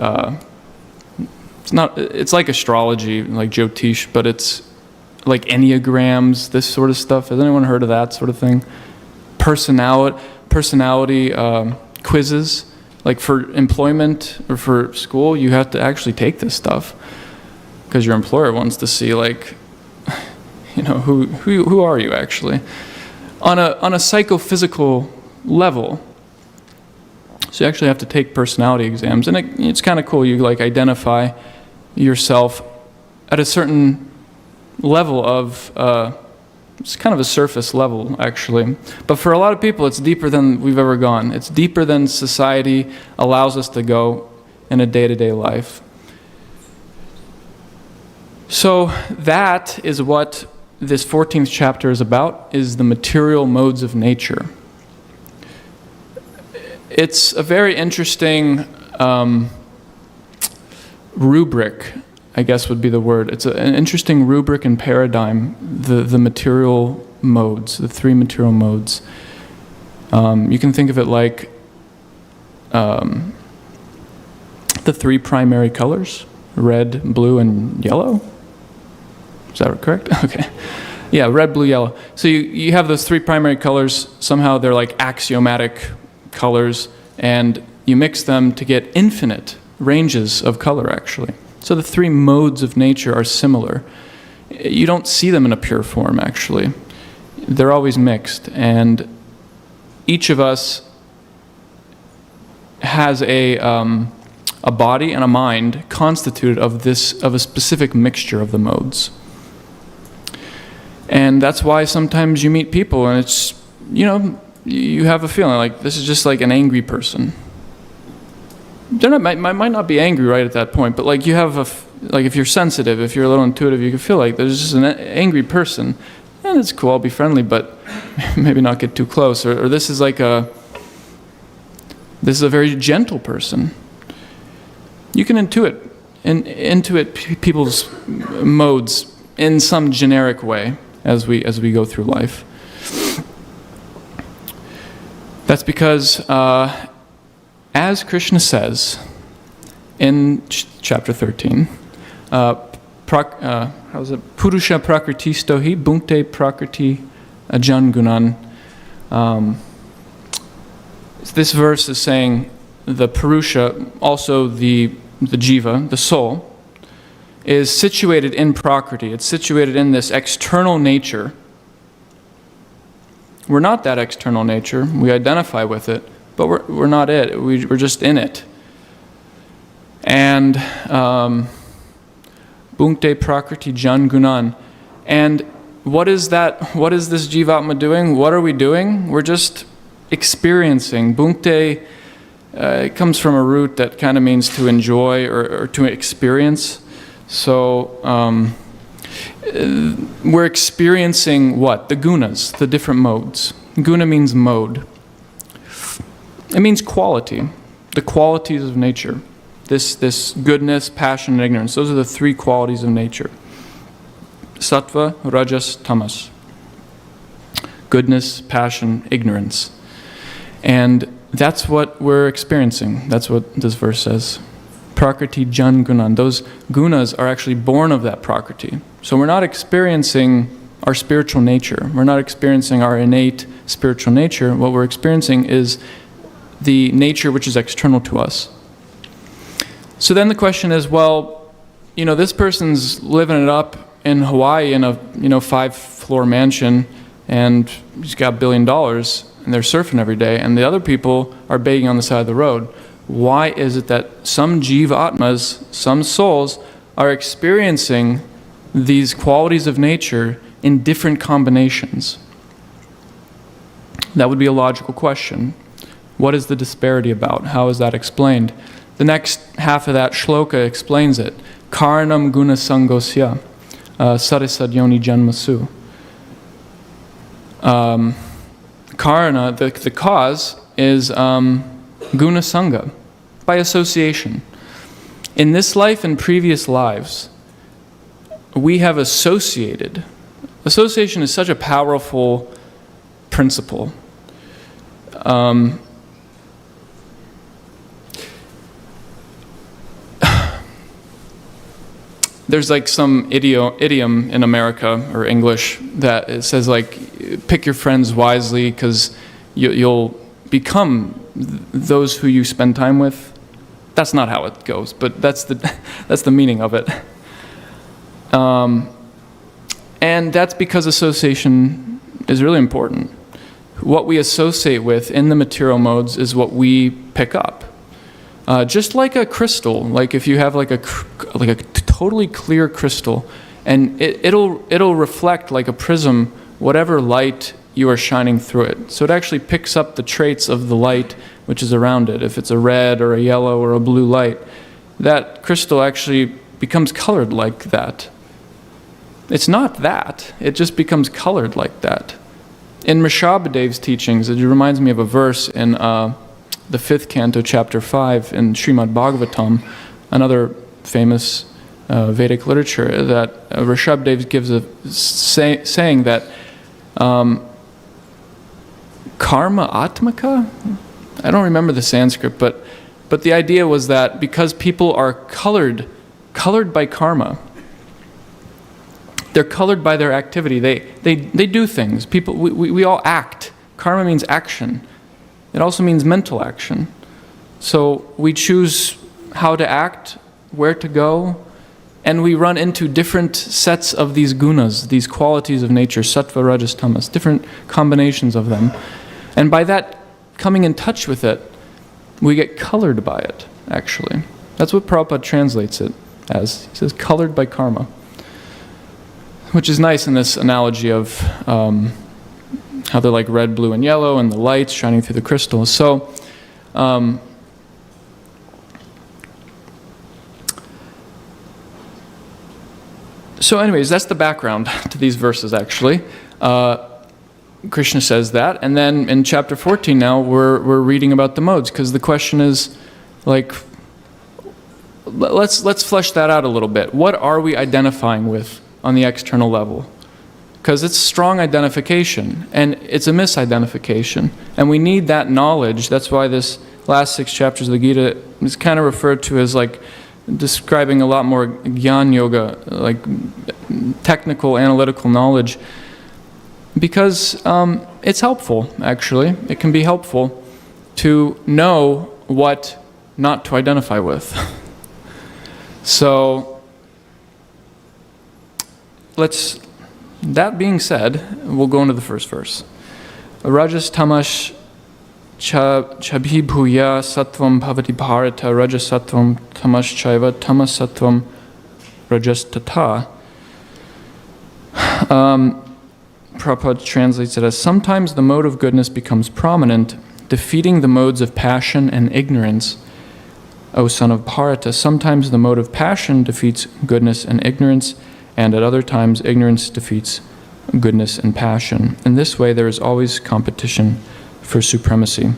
Speaker 5: It's like astrology, like Jyotish, but it's like enneagrams, this sort of stuff. Has anyone heard of that sort of thing? Personality quizzes. Like for employment or for school, you have to actually take this stuff. because your employer wants to see, like, who are you actually? On a psychophysical level. So you actually have to take personality exams, and it's kind of cool. You like identify yourself at a certain level of, it's kind of a surface level actually. But for a lot of people, it's deeper than we've ever gone. It's deeper than society allows us to go in a day-to-day life. So that is what this 14th chapter is about, is the material modes of nature. It's a very interesting rubric, I guess would be the word. It's an interesting rubric and paradigm, the material modes, the three material modes. You can think of it like the three primary colors, red, blue, and yellow. Is that correct? Okay. Yeah, red, blue, yellow. So you have those three primary colors. Somehow they're like axiomatic colors, and you mix them to get infinite ranges of color, actually. So the three modes of nature are similar. You don't see them in a pure form, actually. They're always mixed, and each of us has a body and a mind constituted of a specific mixture of the modes. And that's why sometimes you meet people and it's, you have a feeling like this is just like an angry person. Might not be angry right at that point, but like you have like if you're sensitive, if you're a little intuitive, you can feel like there's just an angry person. And it's cool, I'll be friendly, but maybe not get too close. Or this is a very gentle person. You can intuit people's modes in some generic way as we go through life. That's because, as Krishna says in chapter 13, Purusha prakritisto hi bhunkte prakriti ajangunan. This verse is saying the Purusha, also the jiva, the soul, is situated in Prakriti. It's situated in this external nature. We're not that external nature. We identify with it, but we're not it. We're just in it. And Bhunkte Prakriti Jangunan. And what is that? What is this Jivatma doing? What are we doing? We're just experiencing. Bhunkte it comes from a root that kind of means to enjoy or to experience. So we're experiencing what? The gunas, the different modes. Guna means mode. It means quality, the qualities of nature. This goodness, passion, and ignorance. Those are the three qualities of nature. Sattva, rajas, tamas. Goodness, passion, ignorance. And that's what we're experiencing. That's what this verse says. Prakriti jan gunan. Those gunas are actually born of that prakriti. So we're not experiencing our spiritual nature. We're not experiencing our innate spiritual nature. What we're experiencing is the nature which is external to us. So then the question is, well, this person's living it up in Hawaii in a 5-floor mansion, and he's got $1 billion, and they're surfing every day, and the other people are begging on the side of the road. Why is it that some jiva atmas, some souls, are experiencing these qualities of nature in different combinations? That would be a logical question. What is the disparity about? How is that explained? The next half of that shloka explains it. Karanam guna sangosya sarisadyoni janmasu. Karana, the cause, is guna sangha, by association. In this life and previous lives, we have associated. Association is such a powerful principle. There's like some idiom in America or English that it says like, pick your friends wisely because you'll become those who you spend time with. That's not how it goes, but that's the meaning of it. And that's because association is really important. What we associate with in the material modes is what we pick up. Just like a crystal, like if you have like a totally clear crystal, and it'll reflect like a prism whatever light you are shining through it. So it actually picks up the traits of the light which is around it. If it's a red or a yellow or a blue light, that crystal actually becomes colored like that. It's not that. It just becomes colored like that. In Rishabhadev's teachings, it reminds me of a verse in the 5th canto, chapter 5, in Srimad Bhagavatam, another famous Vedic literature, that Rishabhadev gives a saying that karma atmaka? I don't remember the Sanskrit, but the idea was that because people are colored by karma, they're colored by their activity. They do things. People, we all act. Karma means action. It also means mental action. So we choose how to act, where to go, and we run into different sets of these gunas, these qualities of nature, sattva, rajas, tamas, different combinations of them. And by that, coming in touch with it, we get colored by it, actually. That's what Prabhupada translates it as. He says, colored by karma. Which is nice in this analogy of how they're like red, blue, and yellow, and the lights shining through the crystals. So, anyways, that's the background to these verses, actually. Krishna says that, and then in chapter 14 now, we're reading about the modes, because the question is, like, let's flesh that out a little bit. What are we identifying with on the external level? Because it's strong identification, and it's a misidentification, and we need that knowledge. That's why this last 6 chapters of the Gita is kind of referred to as like describing a lot more Gyan Yoga, like technical, analytical knowledge, because it's helpful, actually. It can be helpful to know what not to identify with. So, that being said, we'll go into the first verse. Rajas tamash chabhibhuya sattvam bhavati bharata rajas sattvam tamash chaiva tamas sattvam rajas tata. Prabhupada translates it as, sometimes the mode of goodness becomes prominent, defeating the modes of passion and ignorance, O son of Bharata. Sometimes the mode of passion defeats goodness and ignorance, and at other times ignorance defeats goodness and passion. In this way, there is always competition for supremacy.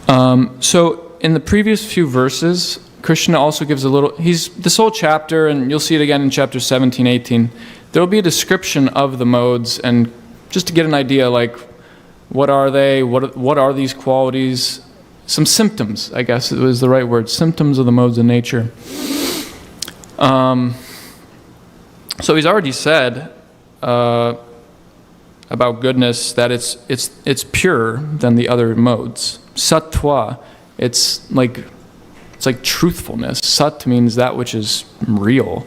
Speaker 5: So in the previous few verses, Krishna also gives a little, this whole chapter, and you'll see it again in chapters 17, 18, there will be a description of the modes, and just to get an idea, like, what are they, what are these qualities, some symptoms, I guess it was the right word, symptoms of the modes of nature. So he's already said about goodness that it's purer than the other modes. Sattva, it's like truthfulness. Sat means that which is real.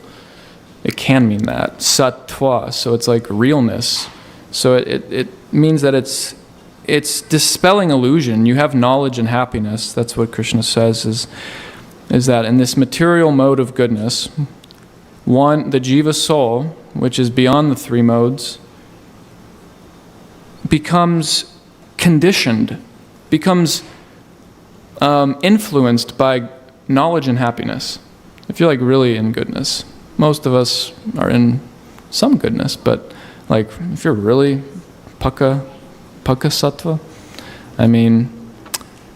Speaker 5: It can mean that. Sattva, so it's like realness. So it means that it's dispelling illusion. You have knowledge and happiness. That's what Krishna says is that in this material mode of goodness, one, the jiva soul, which is beyond the 3 modes, becomes conditioned, becomes influenced by knowledge and happiness. If you're like really in goodness, most of us are in some goodness, but like if you're really paka sattva, I mean,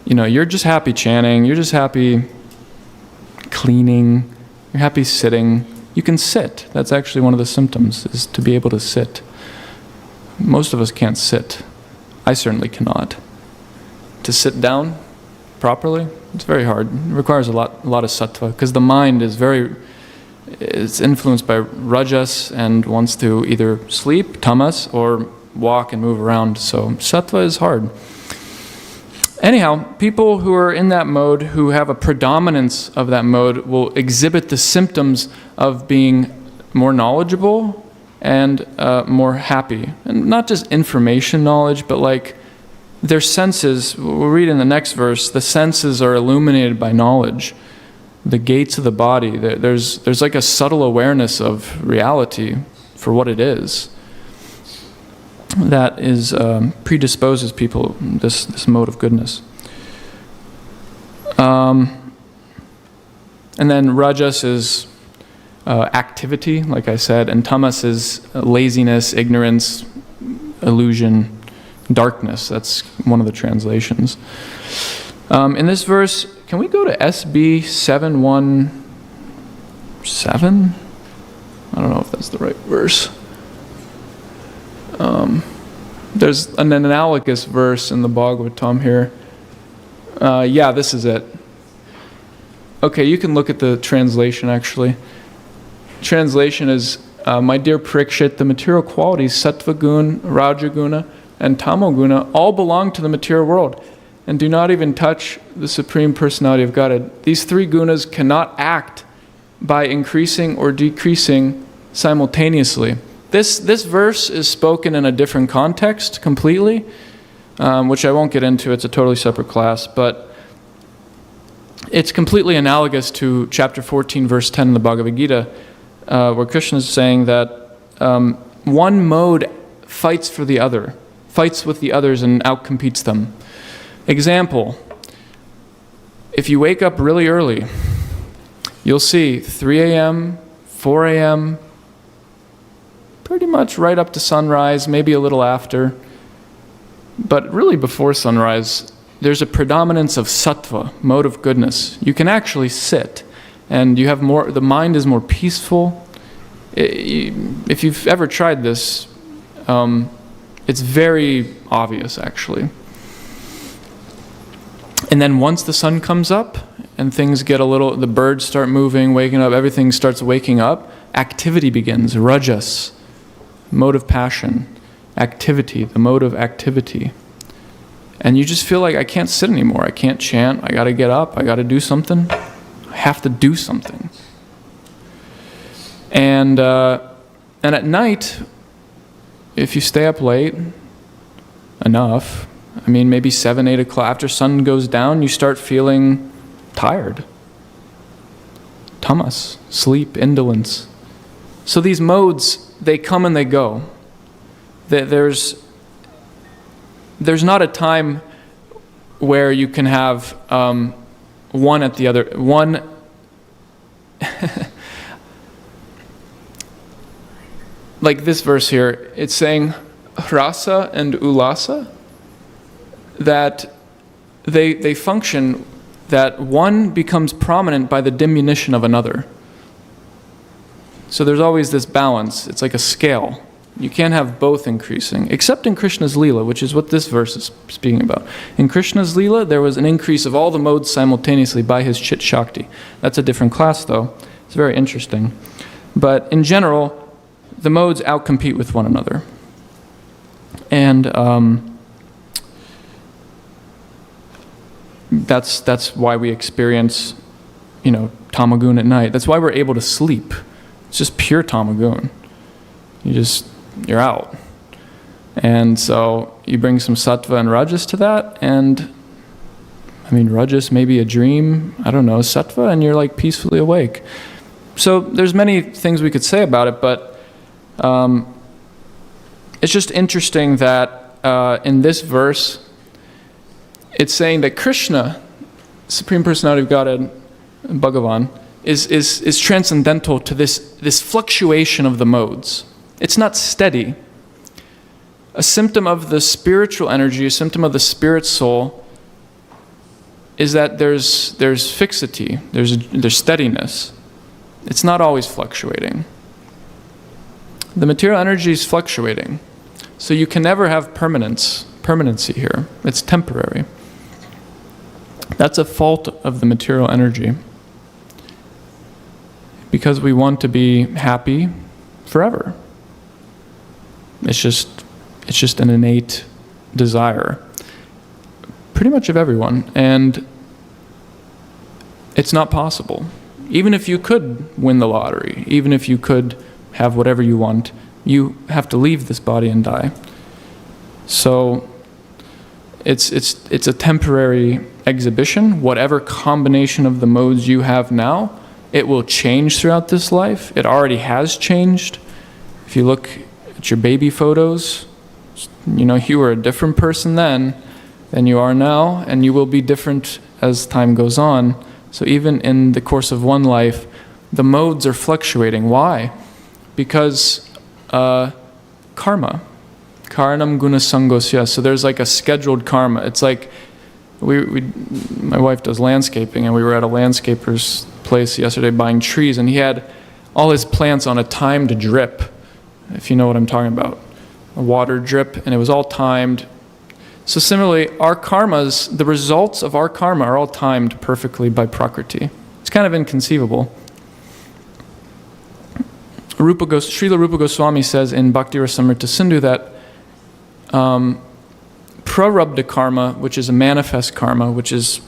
Speaker 5: you're just happy chanting, you're just happy cleaning, you're happy sitting. You can sit. That's actually one of the symptoms, is to be able to sit. Most of us can't sit. I certainly cannot. To sit down properly, it's very hard. It requires a lot of sattva, because the mind is it's influenced by rajas and wants to either sleep, tamas, or walk and move around. So sattva is hard. Anyhow, people who are in that mode, who have a predominance of that mode, will exhibit the symptoms of being more knowledgeable and more happy. And not just information knowledge, but like their senses, we'll read in the next verse, the senses are illuminated by knowledge. The gates of the body, there's like a subtle awareness of reality for what it is. That is predisposes people this mode of goodness. And then rajas is activity, like I said, and tamas is laziness, ignorance, illusion, darkness. That's one of the translations. In this verse, can we go to SB 717? I don't know if that's the right verse. There's an analogous verse in the Bhagavatam here. Yeah, this is it. Okay, you can look at the translation actually. Translation is, my dear Parikshit, the material qualities, sattva guna, rajaguna, and tamoguna, all belong to the material world and do not even touch the Supreme Personality of Godhead. These three gunas cannot act by increasing or decreasing simultaneously. This verse is spoken in a different context completely, which I won't get into. It's a totally separate class, but it's completely analogous to chapter 14, verse 10 in the Bhagavad Gita, where Krishna is saying that one mode fights for the other, fights with the others and outcompetes them. Example, if you wake up really early, you'll see 3 a.m., 4 a.m., pretty much right up to sunrise, maybe a little after. But really before sunrise, there's a predominance of sattva, mode of goodness. You can actually sit, and you have more, the mind is more peaceful. If you've ever tried this, it's very obvious actually. And then once the sun comes up and things get a little, the birds start moving, waking up, everything starts waking up, activity begins, rajas, mode of passion, activity, the mode of activity. And you just feel like I can't sit anymore, I can't chant, I gotta get up, I gotta do something, I have to do something. And at night, if you stay up late enough, I mean maybe 7, 8 o'clock, after sun goes down, you start feeling tired. Tamas, sleep, indolence. So these modes, they come and they go. There's not a time where you can have one at the other. One, like this verse here, it's saying rasa and ulasa, that they function, that one becomes prominent by the diminution of another. So there's always this balance. It's like a scale. You can't have both increasing, except in Krishna's Leela, which is what this verse is speaking about. In Krishna's Leela, there was an increase of all the modes simultaneously by his Chit Shakti. That's a different class, though. It's very interesting. But in general, the modes outcompete with one another. And that's why we experience, tamagun at night. That's why we're able to sleep. It's just pure tamagun. You're out. And so you bring some sattva and rajas to that, and rajas may be a dream, I don't know, sattva, and you're like peacefully awake. So there's many things we could say about it, but it's just interesting that in this verse, it's saying that Krishna, Supreme Personality of Godhead, Bhagavan, is transcendental to this fluctuation of the modes. It's not steady. A symptom of the spiritual energy, a symptom of the spirit soul, is that there's fixity, there's steadiness. It's not always fluctuating. The material energy is fluctuating, so you can never have permanency here. It's temporary. That's a fault of the material energy, because we want to be happy forever. It's just an innate desire. pretty much of everyone, and it's not possible. Even if you could win the lottery, even if you could have whatever you want, you have to leave this body and die. So it's a temporary exhibition. Whatever combination of the modes you have now, it will change throughout this life. It already has changed. If you look at your baby photos, you were a different person then than you are now, and you will be different as time goes on. So even in the course of one life, the modes are fluctuating. Why? Because karma. Karanam guna sangosya. So there's like a scheduled karma. It's like, my wife does landscaping, and we were at a landscaper's place yesterday buying trees, and he had all his plants on a timed drip, if you know what I'm talking about. A water drip, and it was all timed. So similarly, our karmas, the results of our karma are all timed perfectly by Prakriti. It's kind of inconceivable. Srila Rupa Goswami says in Bhakti Rasamrita Sindhu that prarabdha karma, which is a manifest karma, which is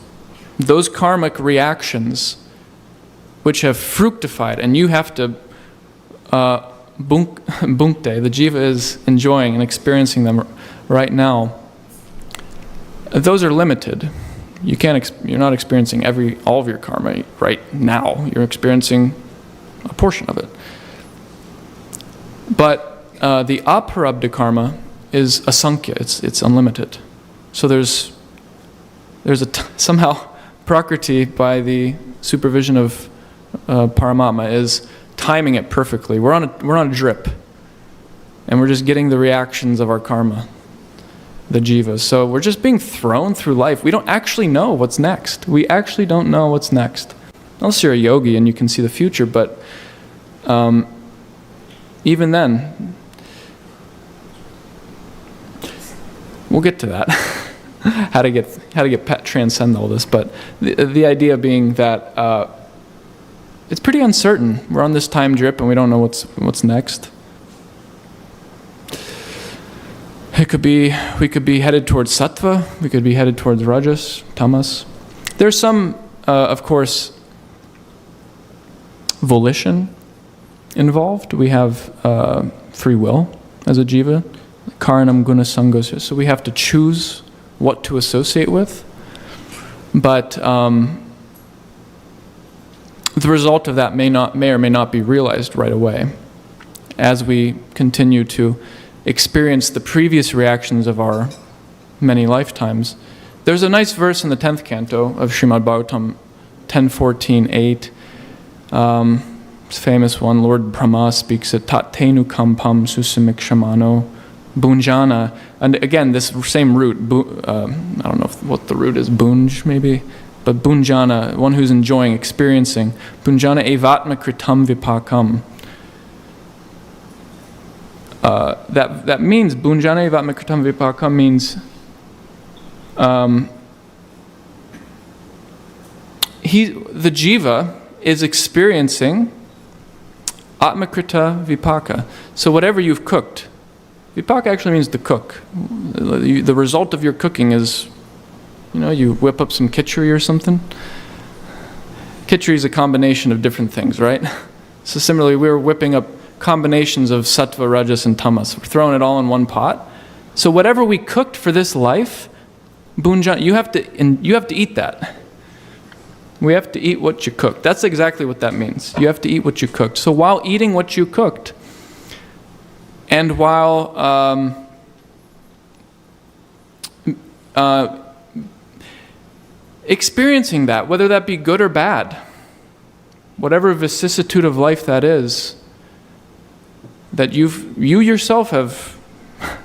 Speaker 5: those karmic reactions which have fructified, and you have to bhunkte, the jiva is enjoying and experiencing them right now. Those are limited. You're not experiencing all of your karma right now. You're experiencing a portion of it. But the aparabdha karma is asankhya. It's unlimited. So there's somehow Prakriti, by the supervision of Paramatma, is timing it perfectly. We're on a drip, and we're just getting the reactions of our karma, the jivas. So we're just being thrown through life. We don't actually know what's next. We actually don't know what's next. Unless you're a yogi and you can see the future, but even then, we'll get to that. how to transcend all this. But the idea being that it's pretty uncertain. We're on this time drip, and we don't know what's next. We could be headed towards sattva. We could be headed towards rajas, tamas. There's some, of course, volition involved. We have free will as a jiva. Karanam guna sangosya. So we have to choose what to associate with. But the result of that may or may not be realized right away as we continue to experience the previous reactions of our many lifetimes. There's a nice verse in the 10th canto of Srimad Bhagavatam 10:14-8. It's a famous one. Lord Brahma speaks it. Tattenu kampam susamikshamano bunjana. And again, this same root, I don't know what the root is, bunj maybe? But bunjana, one who's enjoying, experiencing. Bunjana evatma kritam vipakam. That means, bunjana evatma kritam vipakam means the jiva is experiencing atmakrita vipaka. So whatever you've cooked, vipaka actually means to cook. The result of your cooking is, you whip up some khichdi or something. Khichdi is a combination of different things, right? So similarly, we're whipping up combinations of sattva, rajas, and tamas. We're throwing it all in one pot. So whatever we cooked for this life, bunjana, you have to eat that. We have to eat what you cooked. That's exactly what that means. You have to eat what you cooked. So while eating what you cooked, and while experiencing that, whether that be good or bad, whatever vicissitude of life that is, that you yourself have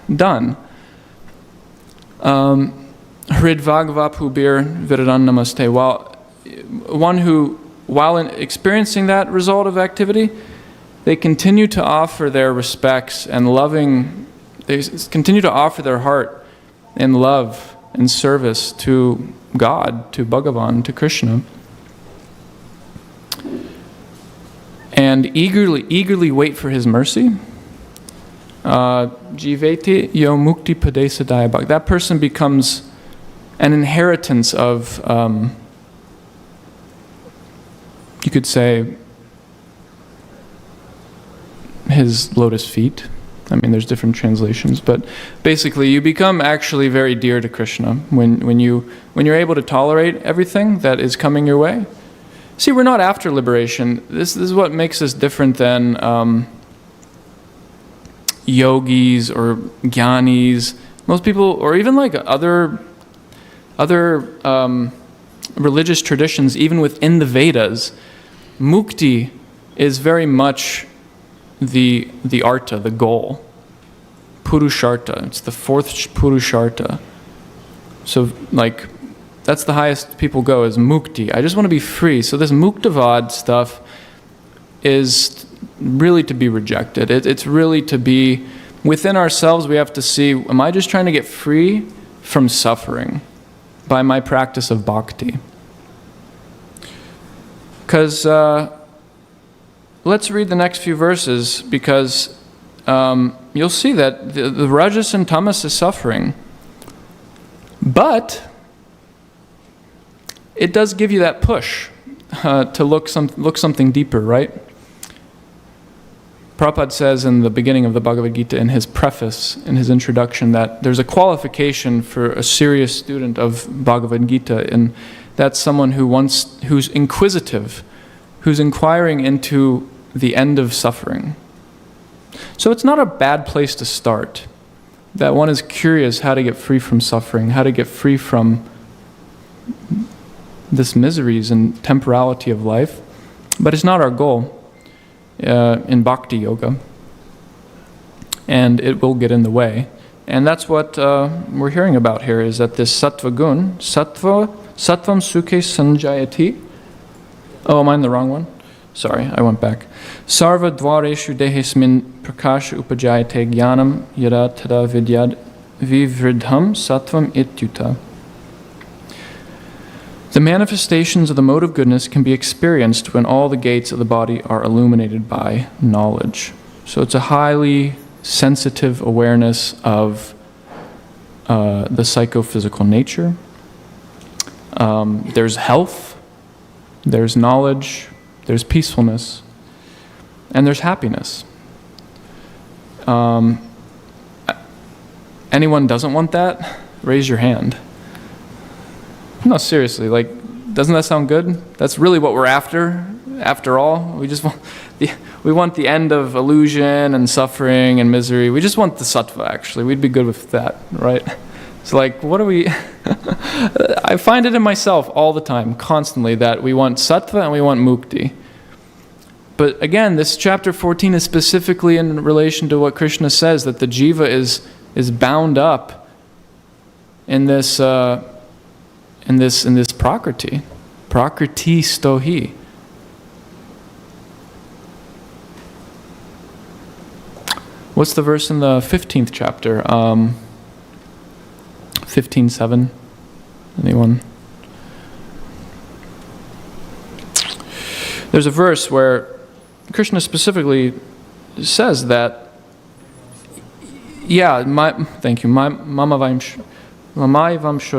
Speaker 5: done, Hridvagvapubir Viradan Namaste, while experiencing that result of activity, they continue to offer their respects and they continue to offer their heart in love and service to God, to Bhagavan, to Krishna, and eagerly wait for his mercy. Jiveti yo mukti padesa dayabhak. That person becomes an inheritance of, you could say, his lotus feet. I mean, there's different translations, but basically you become actually very dear to Krishna when you're able to tolerate everything that is coming your way. See, we're not after liberation. This is what makes us different than yogis or jnanis. Most people, or even like other religious traditions, even within the Vedas, mukti is very much the artha, the goal. Purushartha, it's the fourth purushartha. So like, that's the highest people go, is mukti. I just want to be free. So this muktavad stuff is really to be rejected. It's really to be, within ourselves we have to see, am I just trying to get free from suffering by my practice of bhakti? Because, let's read the next few verses, because you'll see that the rajas and tamas is suffering. But it does give you that push to look something deeper, right? Prabhupada says in the beginning of the Bhagavad Gita, in his preface, in his introduction, that there's a qualification for a serious student of Bhagavad Gita, and that's someone who's inquisitive, who's inquiring into the end of suffering. So it's not a bad place to start, that one is curious how to get free from suffering, how to get free from this miseries and temporality of life. But it's not our goal in bhakti yoga, and it will get in the way. And that's what we're hearing about here, is that this sattva gun, sattvam sukhe sanjayati. Oh, am I in the wrong one? Sorry, I went back. Sarva dvareshu dehesmin prakasha upajayate jnanam yada tada vidyad vivridham sattvam ityuta. The manifestations of the mode of goodness can be experienced when all the gates of the body are illuminated by knowledge. So it's a highly sensitive awareness of the psychophysical nature. There's health, there's knowledge, there's peacefulness, and there's happiness. Anyone doesn't want that? Raise your hand. No, seriously, like, doesn't that sound good? That's really what we're after all. We just want the end of illusion and suffering and misery. We just want the sattva, actually. We'd be good with that, right? So like, what are we... I find it in myself all the time, constantly, that we want sattva and we want mukti. But again, this chapter 14 is specifically in relation to what Krishna says, that the jiva is bound up in this prakriti stohi. What's the verse in the 15th chapter? 15:7. Anyone? There's a verse where Krishna specifically says that, thank you, mama vamsho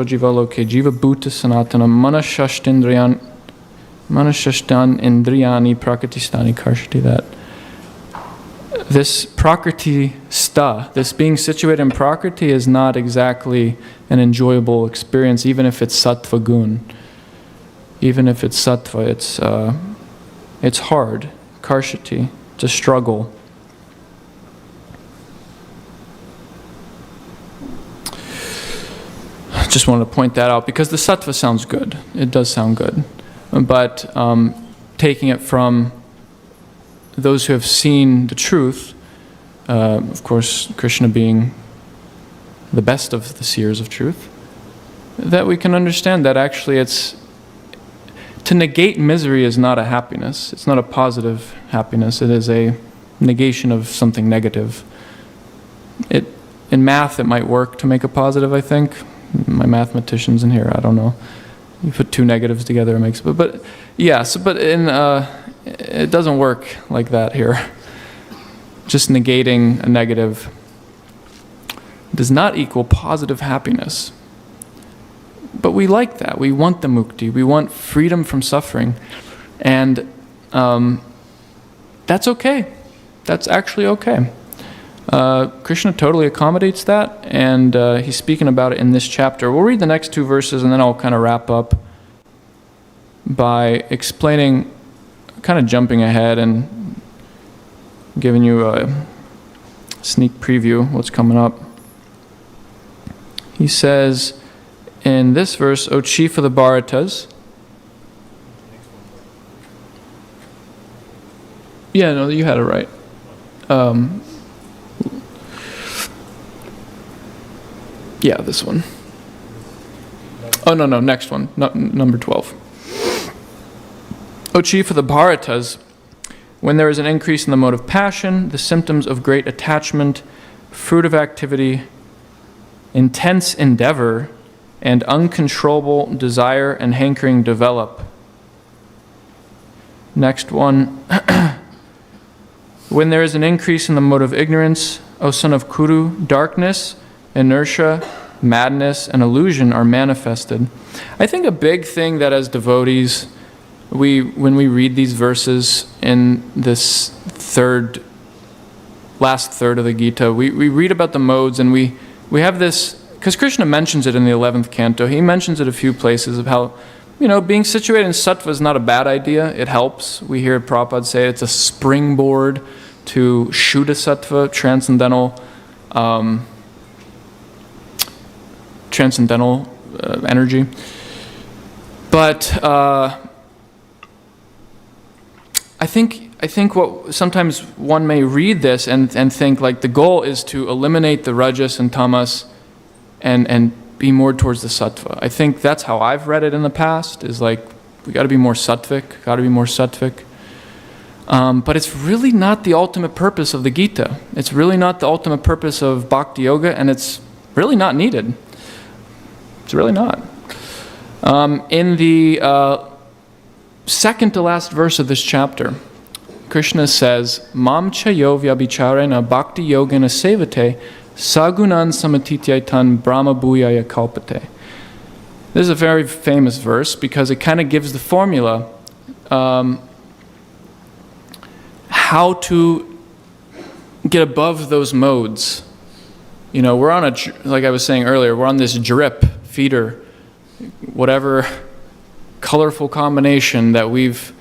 Speaker 5: jiva loke jiva bhuta sanatana manashashtan indriyani prakritistani karshati, that this prakriti sta, this being situated in prakriti, is not exactly an enjoyable experience, even if it's sattva gun. Even if it's sattva, it's hard. Karshati, it's a struggle. Just wanted to point that out, because the sattva sounds good. It does sound good. But taking it from those who have seen the truth, of course, Krishna being the best of the seers of truth, that we can understand that actually to negate misery is not a happiness. It's not a positive happiness. It is a negation of something negative. In math, it might work to make a positive, I think. My mathematicians in here, I don't know. You put two negatives together, it makes... But yes, but it doesn't work like that here. Just negating a negative does not equal positive happiness. But we like that. We want the mukti. We want freedom from suffering. And that's okay. That's actually okay. Krishna totally accommodates that, and he's speaking about it in this chapter. We'll read the next 2 verses, and then I'll kind of wrap up by explaining, kind of jumping ahead and giving you a sneak preview what's coming up. He says in this verse, O chief of the Bharatas. Yeah, no, you had it right. Yeah, this one. Oh, no, next one. Number 12. O chief of the Bharatas, when there is an increase in the mode of passion, the symptoms of great attachment, fruit of activity, intense endeavor, and uncontrollable desire and hankering develop. Next one. When there is an increase in the mode of ignorance, O son of Kuru, darkness, inertia, madness, and illusion are manifested. I think a big thing that as devotees, when we read these verses in this last third of the Gita, we read about the modes, and we have this, because Krishna mentions it in the 11th canto. He mentions it a few places of how, being situated in sattva is not a bad idea. It helps. We hear Prabhupada say it's a springboard to Shuddha sattva, transcendental energy. But I think what sometimes one may read this and think like the goal is to eliminate the rajas and tamas and be more towards the sattva. I think that's how I've read it in the past, is like we got to be more sattvic, but it's really not the ultimate purpose of the Gita. It's really not the ultimate purpose of Bhakti Yoga, and it's really not needed. It's really not. In the second to last verse of this chapter, Krishna says, Mam chayo vyabhicharena bhakti yogena sevate sagunan samatityaitan brahma bhuyaya kalpate. This is a very famous verse because it kind of gives the formula how to get above those modes. We're on like I was saying earlier, we're on this drip feeder, whatever colorful combination that we've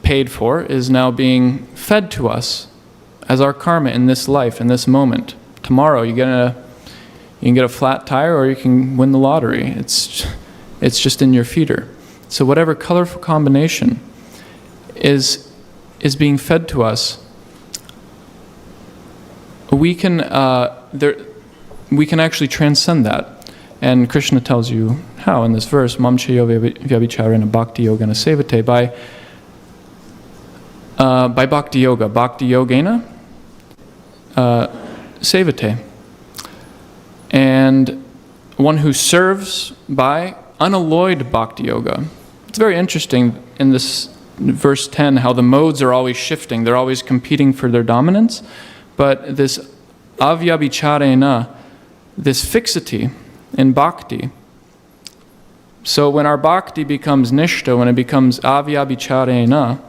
Speaker 5: paid for is now being fed to us as our karma in this life, in this moment. Tomorrow you can get a flat tire, or you can win the lottery. It's just in your feeder. So whatever colorful combination is being fed to us, we can actually transcend that. And Krishna tells you how in this verse, Mam chayo vyabhicharena bhakti yogena sevate, by bhakti yoga, bhakti yogena sevate. And one who serves by unalloyed bhakti yoga. It's very interesting in this verse 10 how the modes are always shifting. They're always competing for their dominance. But this avyabhicharena, this fixity in bhakti. So when our bhakti becomes nishta, when it becomes avyabhicharena,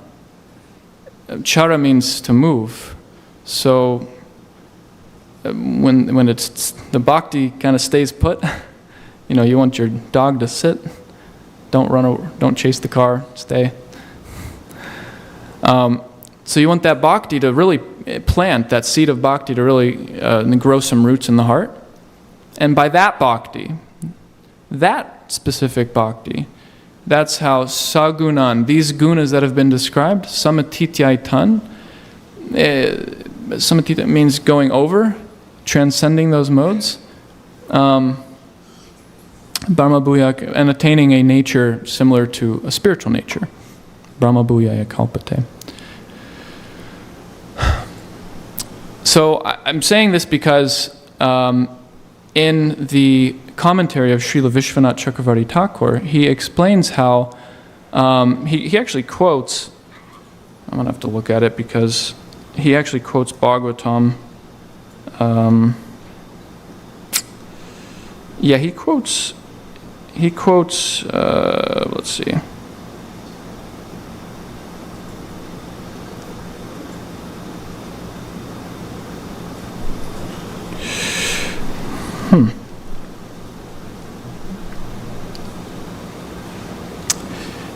Speaker 5: chara means to move. So when it's the bhakti kind of stays put, you want your dog to sit, don't chase the car, stay. So you want that bhakti to really plant, that seed of bhakti to really grow some roots in the heart. And by that bhakti, that specific bhakti, that's how sagunan, these gunas that have been described, samatityaitan, samatitya means going over, transcending those modes, brahma bhuyaya, and attaining a nature similar to a spiritual nature, brahma bhuyaya kalpate. So I'm saying this because in the commentary of Srila Vishwanath Chakravarti Thakur, he explains how, he actually quotes, I'm going to have to look at it because he actually quotes Bhagavatam. He quotes he quotes, let's see.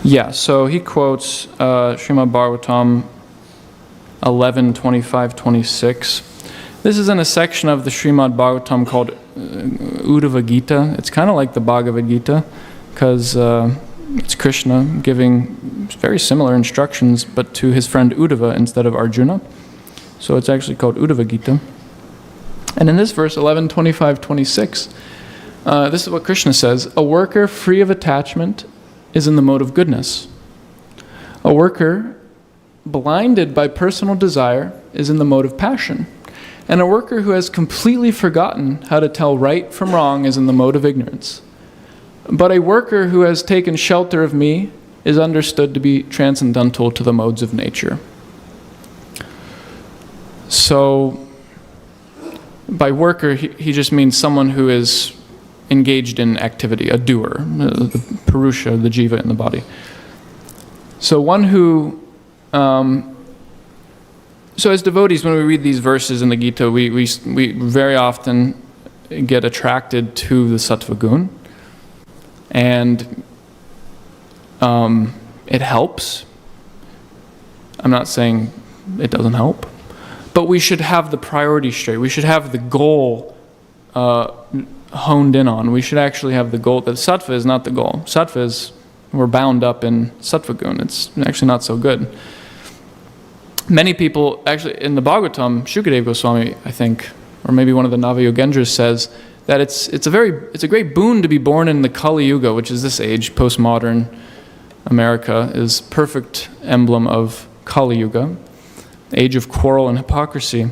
Speaker 5: Yeah, so he quotes Srimad Bhagavatam 11:25-26. This is in a section of the Srimad Bhagavatam called Uddhava Gita. It's kind of like the Bhagavad Gita because it's Krishna giving very similar instructions but to his friend Uddhava instead of Arjuna. So it's actually called Uddhava Gita. And in this verse 11:25-26, this is what Krishna says: a worker free of attachment is in the mode of goodness. A worker blinded by personal desire is in the mode of passion. And a worker who has completely forgotten how to tell right from wrong is in the mode of ignorance. But a worker who has taken shelter of me is understood to be transcendental to the modes of nature. So, by worker, he just means someone who is engaged in activity, a doer, the Purusha, the Jiva in the body. So one who, so as devotees, when we read these verses in the Gita, we very often get attracted to the sattva gun, and it helps. I'm not saying it doesn't help, but we should have the priority straight. We should have the goal honed in on. We should actually have the goal. That sattva is not the goal. Sattva is, we're bound up in sattva gun. It's actually not so good. Many people, actually in the Bhagavatam, Shukadeva Goswami, I think, or maybe one of the Navayogendras says that it's a great boon to be born in the Kali Yuga, which is this age. Postmodern America is perfect emblem of Kali Yuga, age of quarrel and hypocrisy.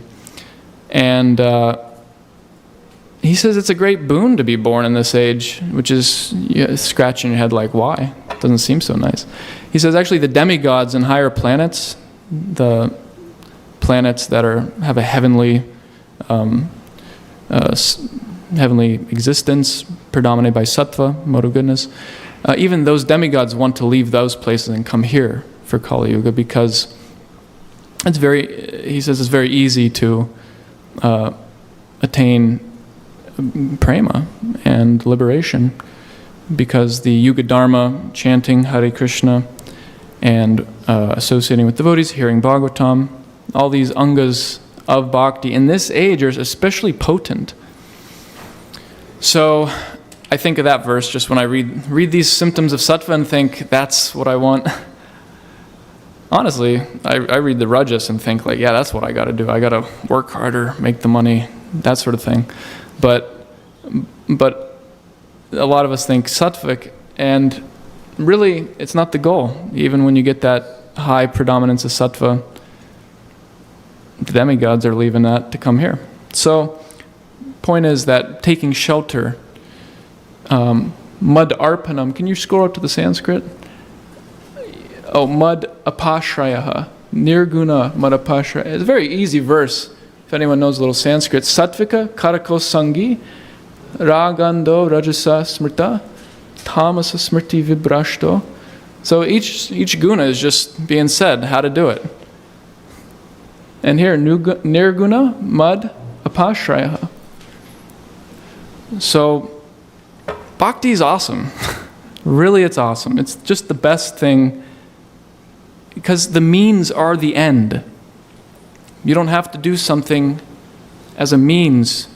Speaker 5: And he says it's a great boon to be born in this age, which is scratching your head like, why? It doesn't seem so nice. He says actually the demigods and higher planets, the planets that have a heavenly heavenly existence predominated by sattva, mode of goodness, even those demigods want to leave those places and come here for Kali Yuga because he says it's very easy to attain prema and liberation because the Yuga Dharma, chanting Hare Krishna and associating with devotees, hearing Bhagavatam, all these angas of bhakti in this age are especially potent. So I think of that verse just when I read these symptoms of sattva and think, that's what I want. Honestly, I read the Rajas and think like, yeah, that's what I got to do. I got to work harder, make the money, that sort of thing. But a lot of us think sattvic, and really it's not the goal. Even when you get that high predominance of sattva, the demigods are leaving that to come here. So, point is that taking shelter, mud arpanam, can you scroll up to the Sanskrit? Oh, mud apashrayaha, nirguna mud apashraya. It's a very easy verse, if anyone knows a little Sanskrit. Sattvika karako sangi, ragando rajasa smrta, tamasa smrti vibrashto. So each guna is just being said how to do it. And here, nirguna mud apashraya. So, bhakti is awesome. Really, it's awesome. It's just the best thing because the means are the end. You don't have to do something as a means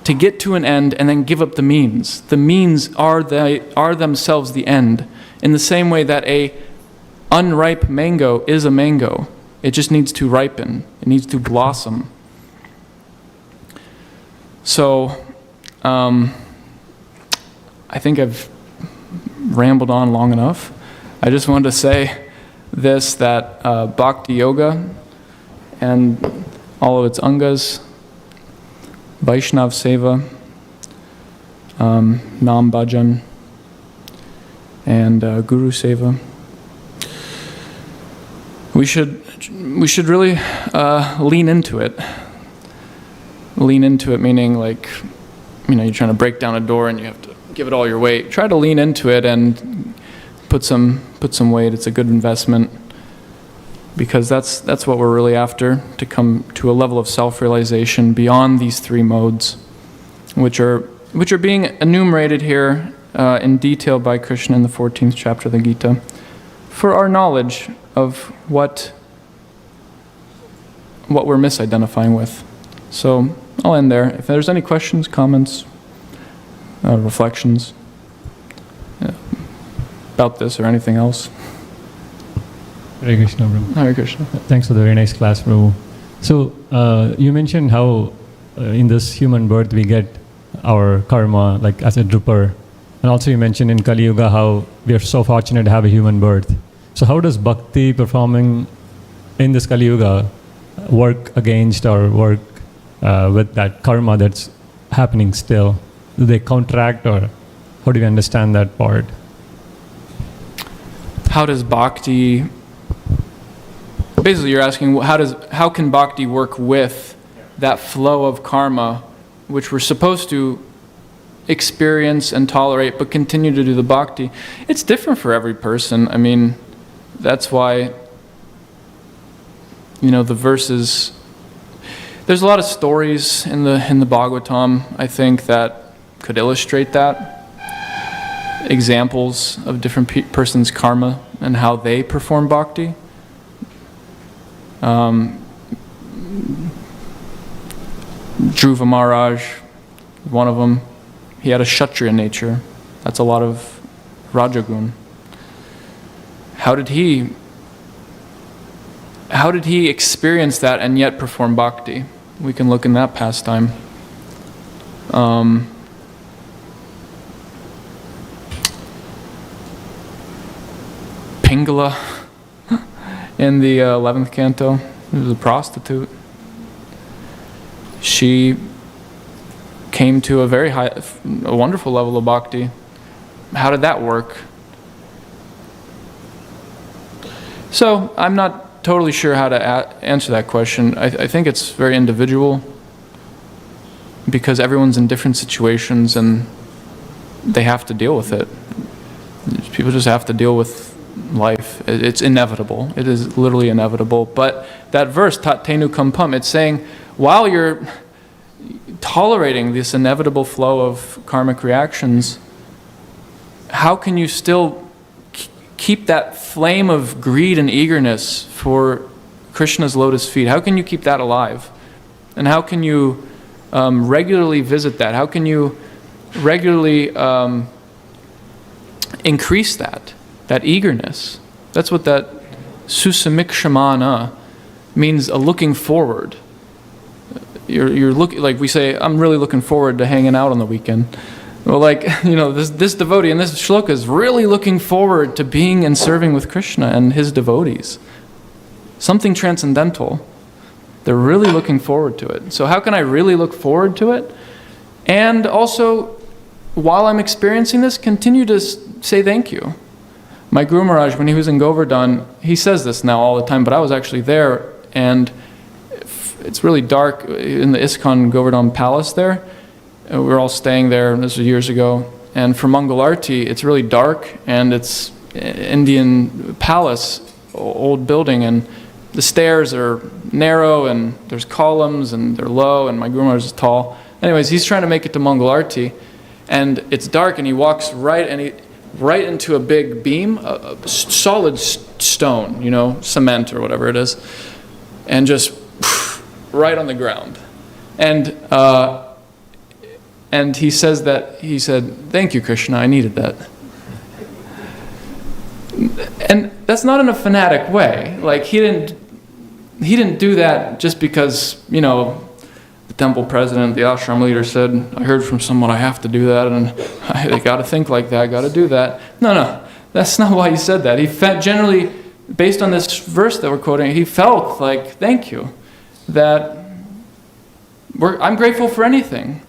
Speaker 5: to get to an end and then give up the means. The means are themselves the end. In the same way that a unripe mango is a mango. It just needs to ripen. It needs to blossom. So, I think I've rambled on long enough. I just wanted to say this, that Bhakti Yoga and all of its angas, Vaishnav Seva, Nam Bhajan, and Guru Seva, we should really lean into it. Lean into it meaning like, you're trying to break down a door and you have to give it all your weight. Try to lean into it and put some weight. It's a good investment, because that's what we're really after, to come to a level of self-realization beyond these three modes, which are being enumerated here in detail by Krishna in the 14th chapter of the Gita, for our knowledge of what we're misidentifying with. So I'll end there. If there's any questions, comments, reflections about this or anything else.
Speaker 6: Hare Krishna, Prabhu.
Speaker 5: Hare Krishna.
Speaker 6: Thanks for the very nice class, Prabhu. So, you mentioned how in this human birth we get our karma, like as a drupper. And also you mentioned in Kali Yuga how we are so fortunate to have a human birth. So how does bhakti performing in this Kali Yuga work against or work with that karma that's happening still? Do they counteract, or how do you understand that part?
Speaker 5: How does bhakti... Basically, you're asking how can bhakti work with that flow of karma, which we're supposed to experience and tolerate, but continue to do the bhakti? It's different for every person. I mean, that's why, the verses. There's a lot of stories in the Bhagavatam, I think, that could illustrate that. Examples of different persons' karma and how they perform bhakti. Dhruva Maharaj, one of them, he had a Kshatriya nature. That's a lot of Rajagun. How did he experience that and yet perform bhakti? We can look in that pastime. Pingala in the 11th canto, she was a prostitute. She came to a wonderful level of bhakti. How did that work? So I'm not totally sure how to answer that question. I think it's very individual, because everyone's in different situations and they have to deal with it. People just have to deal with life. It's inevitable. It is literally inevitable. But that verse, Tat Tenu Kampam, it's saying, while you're tolerating this inevitable flow of karmic reactions, how can you still keep that flame of greed and eagerness for Krishna's lotus feet? How can you keep that alive? And how can you regularly visit that? How can you regularly increase that eagerness? That's what that susamikshamana means, a looking forward. You're looking, like we say, I'm really looking forward to hanging out on the weekend. Well, this devotee in this shloka is really looking forward to being and serving with Krishna and his devotees. Something transcendental. They're really looking forward to it. So how can I really look forward to it? And also, while I'm experiencing this, continue to say thank you. My Guru Maharaj, when he was in Govardhan, he says this now all the time, but I was actually there, and it's really dark in the ISKCON Govardhan Palace there. We were all staying there, this was years ago, and for Mangalarti, it's really dark, and it's Indian palace, old building, and the stairs are narrow, and there's columns, and they're low, and my Guru Maharaj is tall. Anyways, he's trying to make it to Mangalarti, and it's dark, and he walks right into a big beam, a solid stone, cement or whatever it is, and just right on the ground. And he said, "Thank you, Krishna, I needed that." And that's not in a fanatic way. Like he didn't do that just because, the temple president, the ashram leader said, "I heard from someone I have to do that, and I got to think like that, I got to do that." No, that's not why he said that. He felt generally, based on this verse that we're quoting, he felt like, thank you, that I'm grateful for anything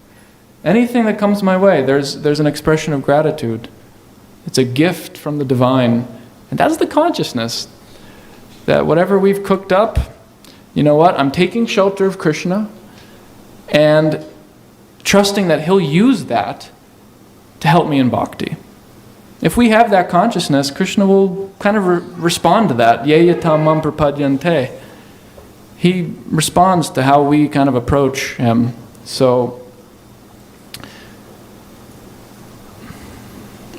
Speaker 5: that comes my way. There's an expression of gratitude. It's a gift from the divine, and that's the consciousness that whatever we've cooked up, you know what? I'm taking shelter of Krishna and trusting that he'll use that to help me in bhakti. If we have that consciousness, Krishna will kind of respond to that. Ye yata mam prapadyante. He responds to how we kind of approach him. So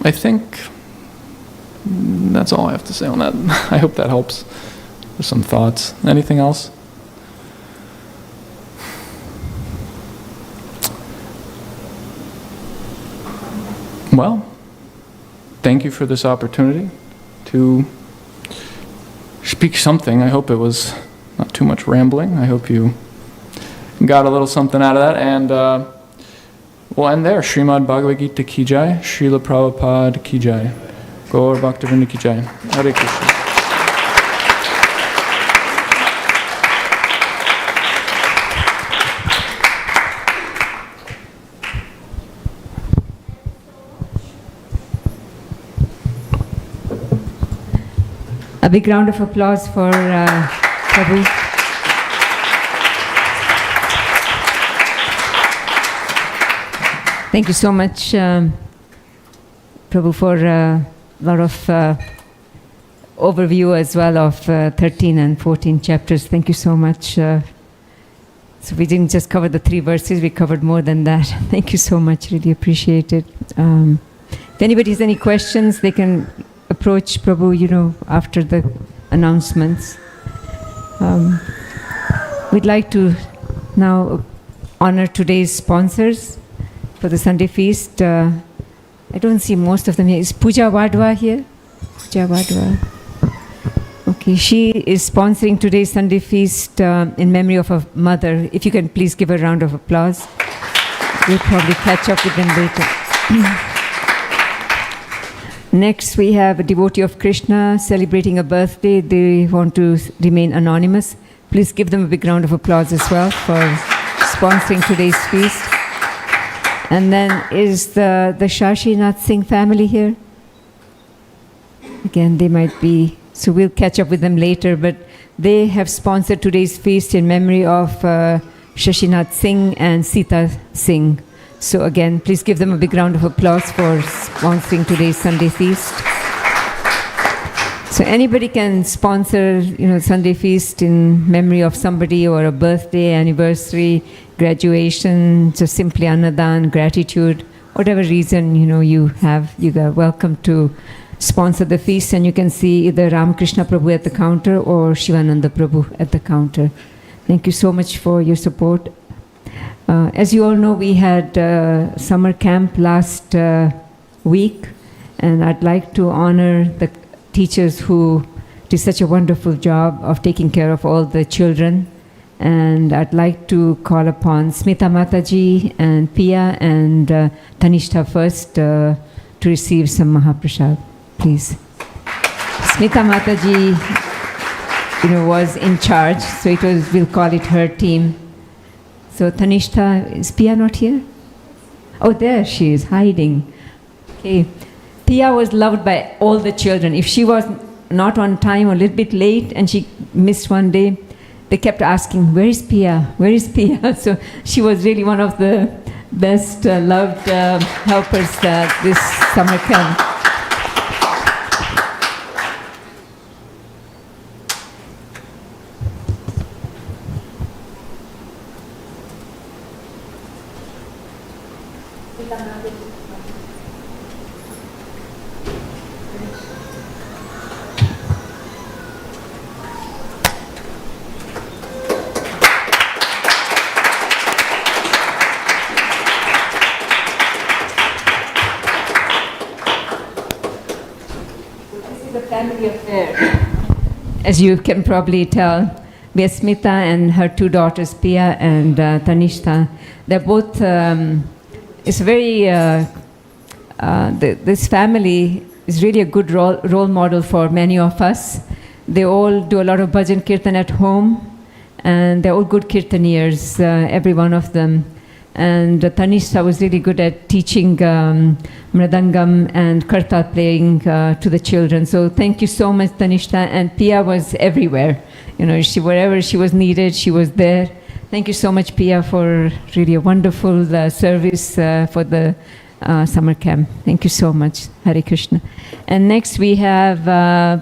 Speaker 5: I think that's all I have to say on that. I hope that helps with some thoughts. Anything else? Well, thank you for this opportunity to speak something. I hope it was not too much rambling. I hope you got a little something out of that. And we'll end there. Srimad Bhagavad Gita ki jai, Srila Prabhupada ki jai, Gaur Bhaktivinoda ki jai. Hare Krishna.
Speaker 4: A big round of applause for Prabhu. Thank you so much, Prabhu, for a lot of overview as well of 13 and 14 chapters. Thank you so much. So we didn't just cover the 3 verses, we covered more than that. Thank you so much, really appreciate it. If anybody has any questions, they can approach Prabhu, after the announcements. We'd like to now honor today's sponsors for the Sunday feast. I don't see most of them here. Is Pooja Wadhwa here? Pooja Wadhwa. Okay, she is sponsoring today's Sunday feast in memory of her mother. If you can please give her a round of applause. We'll probably catch up with them later. Next, we have a devotee of Krishna celebrating a birthday. They want to remain anonymous. Please give them a big round of applause as well for sponsoring today's feast. And then is the Shashinath Singh family here? Again, they might be, so we'll catch up with them later, but they have sponsored today's feast in memory of Shashinath Singh and Sita Singh. So again, please give them a big round of applause for sponsoring today's Sunday feast. So anybody can sponsor, Sunday feast in memory of somebody, or a birthday, anniversary, graduation, just simply annadan, gratitude, whatever reason you have, you are welcome to sponsor the feast. And you can see either Ramakrishna Prabhu at the counter or Shivananda Prabhu at the counter. Thank you so much for your support. As you all know, we had summer camp last week, and I'd like to honor the teachers who did such a wonderful job of taking care of all the children. And I'd like to call upon Smita Mataji and Pia and Tanishtha first to receive some Mahaprasad, please. Smita Mataji, was in charge, so we'll call it her team. So Tanishtha, is Pia not here? Oh, there she is, hiding. Okay. Pia was loved by all the children. If she was not on time or a little bit late and she missed one day, they kept asking, where is Pia? Where is Pia? So she was really one of the best loved helpers this summer camp. As you can probably tell, we have Smita and her 2 daughters, Pia and Tanishtha. They're both, it's very, this family is really a good role model for many of us. They all do a lot of bhajan kirtan at home, and they're all good kirtaniers, every one of them. And Tanishtha was really good at teaching mridangam and kartal playing to the children. So thank you so much, Tanishtha. And Pia was everywhere. Wherever she was needed, she was there. Thank you so much, Pia, for really a wonderful service for the summer camp. Thank you so much. Hare Krishna. And next we have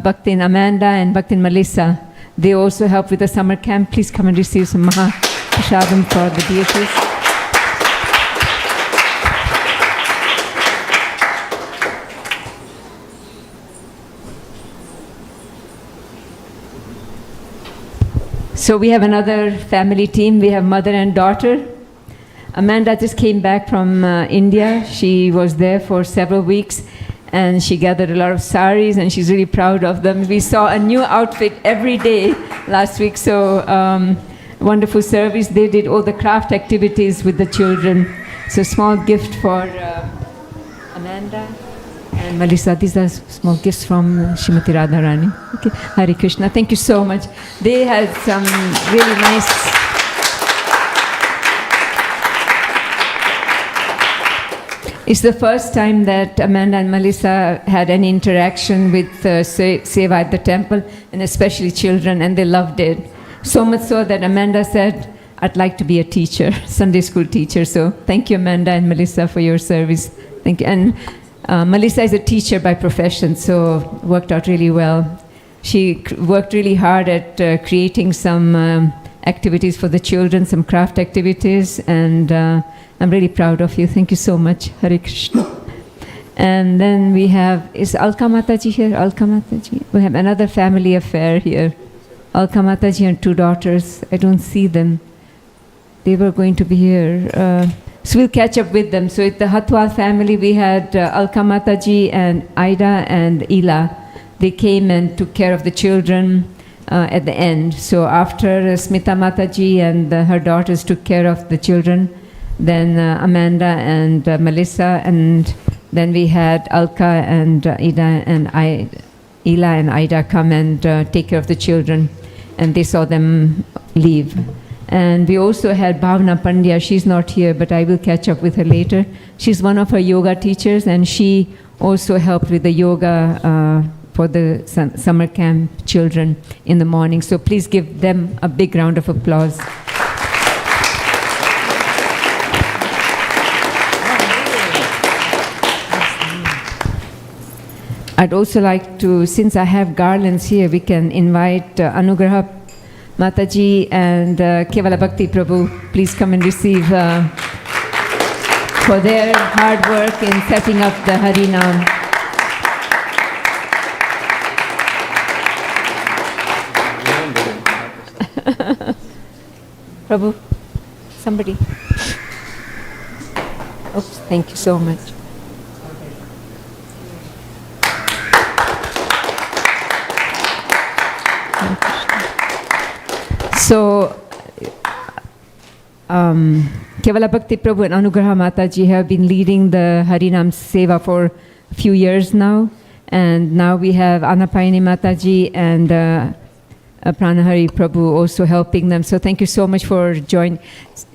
Speaker 4: Bhaktin Amanda and Bhaktin Melissa. They also help with the summer camp. Please come and receive some Maha Prashadam for the deities. So we have another family team. We have mother and daughter. Amanda just came back from India. She was there for several weeks and she gathered a lot of saris and she's really proud of them. We saw a new outfit every day last week, so wonderful service. They did all the craft activities with the children. So small gift for Amanda and Melissa. These are small gifts from Srimati Radharani. Okay. Hare Krishna. Thank you so much. They had some really nice... It's the first time that Amanda and Melissa had any interaction with Seva at the temple, and especially children, and they loved it. So much so that Amanda said, I'd like to be a teacher, Sunday school teacher. So thank you, Amanda and Melissa, for your service. Thank you. And Melissa is a teacher by profession, so worked out really well. She worked really hard at creating some activities for the children, some craft activities, and I'm really proud of you. Thank you so much. Hare Krishna. And then we have, is Alka Mataji here? Alka Mataji? We have another family affair here. Alka Mataji and two daughters. I don't see them. They were going to be here. So we'll catch up with them. So at the Hatwal family, we had Alka Mataji and Ida and Ila. They came and took care of the children at the end. So after Smita Mataji and her daughters took care of the children, then Amanda and Melissa, and then we had Alka and Ida and Ila and Ida come and take care of the children, and they saw them leave. And we also had Bhavna Pandya. She's not here, but I will catch up with her later. She's one of her yoga teachers, and she also helped with the yoga for the summer camp children in the morning. So please give them a big round of applause. I'd also like to, since I have garlands here, we can invite Anugraha Mataji and Kevala Bhakti Prabhu. Please come and receive for their hard work in setting up the Harinam. Prabhu, somebody. Oops, thank you so much. So, Kevala Bhakti Prabhu and Anugraha Mataji have been leading the Harinam Seva for a few years now. And now we have Anapayani Mataji and Pranahari Prabhu also helping them. So thank you so much for joining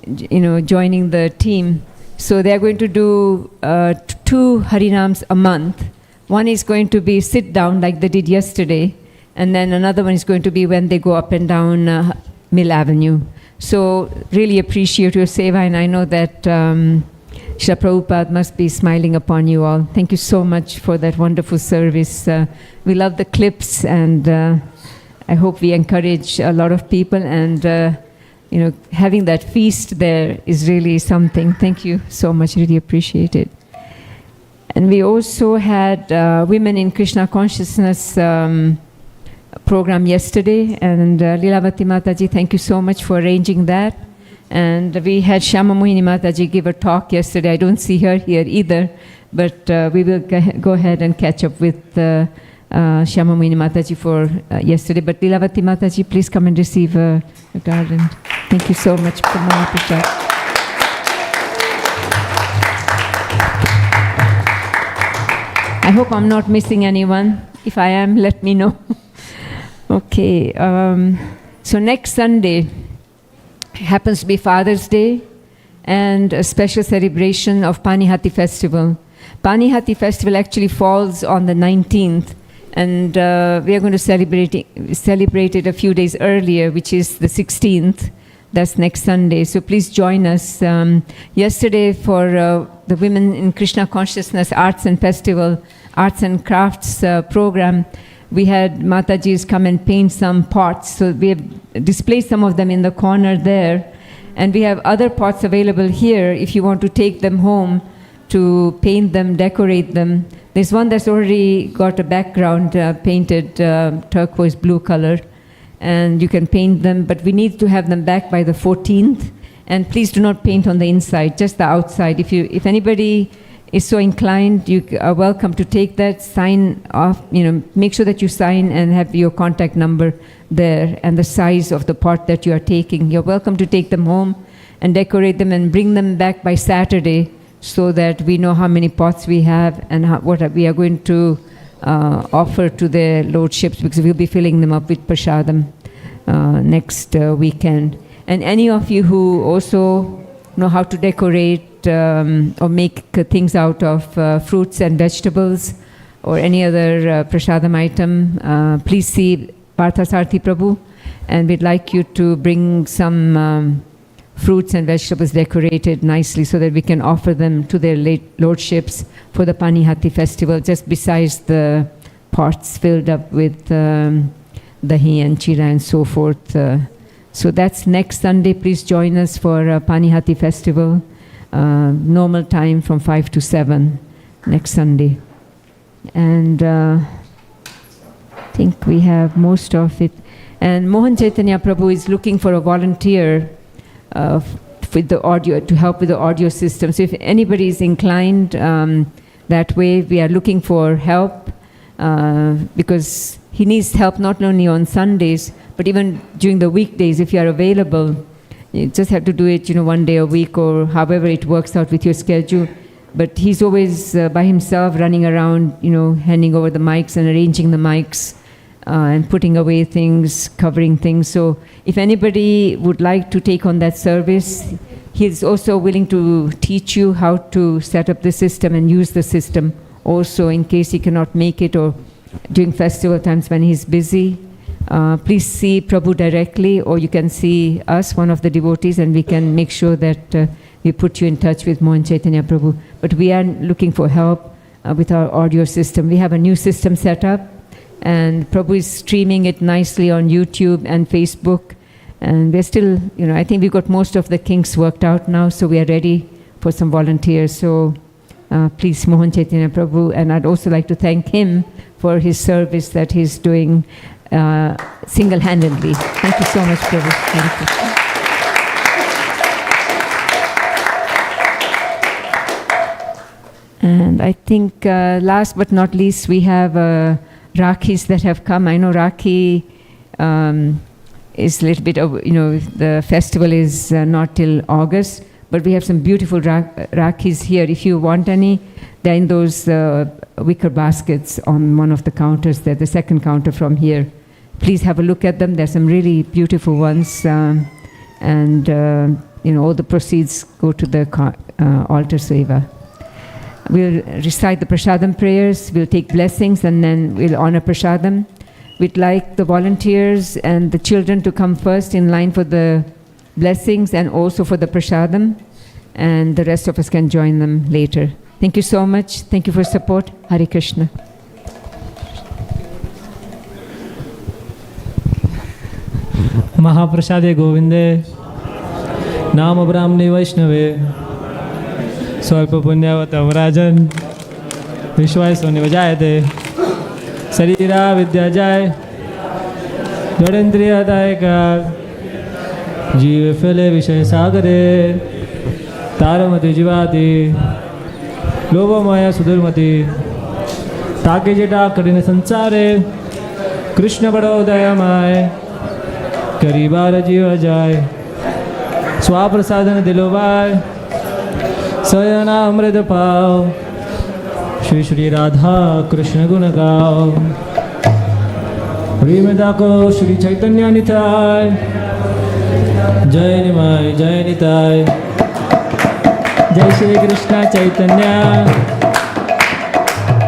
Speaker 4: the team. So they're going to do 2 Harinams a month. One is going to be sit down like they did yesterday. And then another one is going to be when they go up and down Mill Avenue. So really appreciate your seva, and I know that Srila Prabhupada must be smiling upon you all. Thank you so much for that wonderful service. We love the clips, and I hope we encourage a lot of people, and having that feast there is really something. Thank you so much, really appreciate it. And we also had Women in Krishna Consciousness program yesterday, and Lilavati Mataji, thank you so much for arranging that. And we had Shyama Mohini Mataji give a talk yesterday. I don't see her here either, but we will go ahead and catch up with Shyama Mohini Mataji for yesterday. But Lilavati Mataji, please come and receive a garland. Thank you so much for Mahaprasad. I hope I'm not missing anyone. If I am, let me know. Okay, so next Sunday happens to be Father's Day and a special celebration of Panihati Festival. Panihati Festival actually falls on the 19th, and we are going to celebrate it a few days earlier, which is the 16th. That's next Sunday. So please join us. Yesterday for the Women in Krishna Consciousness Arts and Festival, Arts and Crafts program, we had Mataji's come and paint some pots. So we have displayed some of them in the corner there. And we have other pots available here if you want to take them home to paint them, decorate them. There's one that's already got a background painted turquoise blue color. And you can paint them, but we need to have them back by the 14th. And please do not paint on the inside, just the outside. If anybody is so inclined, you are welcome to take that, sign off, make sure that you sign and have your contact number there and the size of the pot that you are taking. You're welcome to take them home and decorate them and bring them back by Saturday so that we know how many pots we have and what we are going to offer to the lordships, because we'll be filling them up with prasadam next weekend. And any of you who also know how to decorate or make things out of fruits and vegetables or any other prasadam item, please see Parthasarthi Prabhu, and we'd like you to bring some fruits and vegetables decorated nicely so that we can offer them to their lordships for the Panihati festival, just besides the pots filled up with dahi and chira and so forth. So that's next Sunday. Please join us for Panihati festival. Normal time from 5 to 7 next Sunday. And I think we have most of it. And Mohan Chaitanya Prabhu is looking for a volunteer with the audio, to help with the audio system. So if anybody is inclined that way, we are looking for help because he needs help not only on Sundays, but even during the weekdays. If you are available, you just have to do it, one day a week or however it works out with your schedule. But he's always by himself running around, handing over the mics and arranging the mics and putting away things, covering things. So if anybody would like to take on that service, he's also willing to teach you how to set up the system and use the system also in case he cannot make it or during festival times when he's busy. Please see Prabhu directly, or you can see us, one of the devotees, and we can make sure that we put you in touch with Mohan Chaitanya Prabhu. But we are looking for help with our audio system. We have a new system set up, and Prabhu is streaming it nicely on YouTube and Facebook. And we're still, I think we got most of the kinks worked out now, so we are ready for some volunteers. So please, Mohan Chaitanya Prabhu. And I'd also like to thank him for his service that he's doing single-handedly. Thank you so much, Prabhu. Thank you. And I think last but not least, we have Rakhis that have come. I know Rakhi is a little bit of, the festival is not till August, but we have some beautiful Rakhis here. If you want any, they're in those wicker baskets on one of the counters there, the second counter from here. Please have a look at them. There's some really beautiful ones. And, all the proceeds go to the altar seva. We'll recite the prasadam prayers, we'll take blessings, and then we'll honor prasadam. We'd like the volunteers and the children to come first in line for the blessings and also for the prasadam, and the rest of us can join them later. Thank you so much. Thank you for support. Hare Krishna.
Speaker 7: Mahaprasade Govinde, Nama Brahmane Vaishnave, Swalpa Punyavatam Rajan, Vishwai Soni Vajayate, Sarira Vidya Jai, Jodendriya Daika, Jiva Fele Vishay Sagare, Taramati Jivati, Loba Maya Sudurmati, Taki Jita Karine Sansare, Krishna Padodaya Mai, Karibara Jiva Jai, Swaprasadana Dilovai, Sayana Amrita Pao, Shri Shri Radha Krishna Gunagao, Rimedako Shri Chaitanya Nitai, Jai Nimai Jai Nitai, Jai Shri Krishna Chaitanya,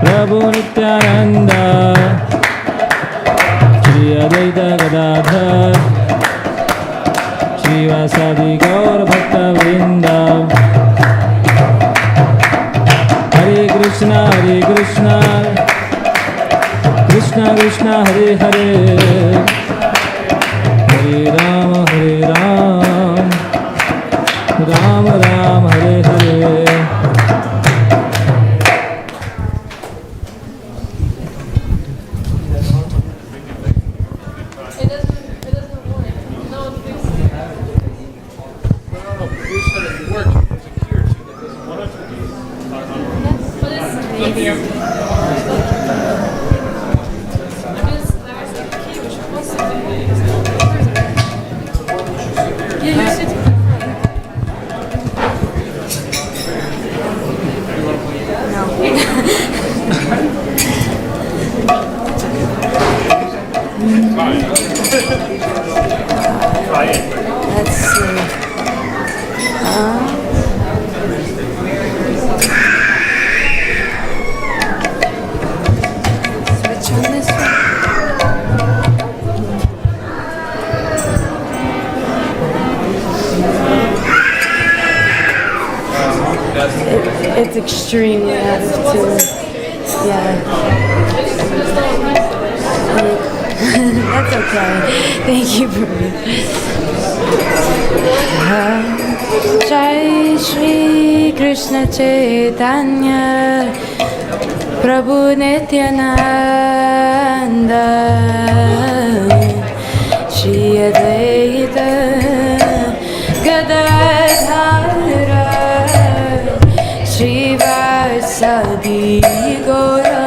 Speaker 7: Prabhu Nityananda, Shri Advaita Gadadhar, Shri Vasa Krishna Krishna Hare Hare Hare Ram Ram Ram Hare Hare.
Speaker 1: Let's see. Switch on this one. It's extremely out of tune. Yeah. That's okay. Thank you for me. Jai Shri Krishna Chaitanya Prabhu Nityananda Shri Advaita Gadadhara Shri Vasadi Gora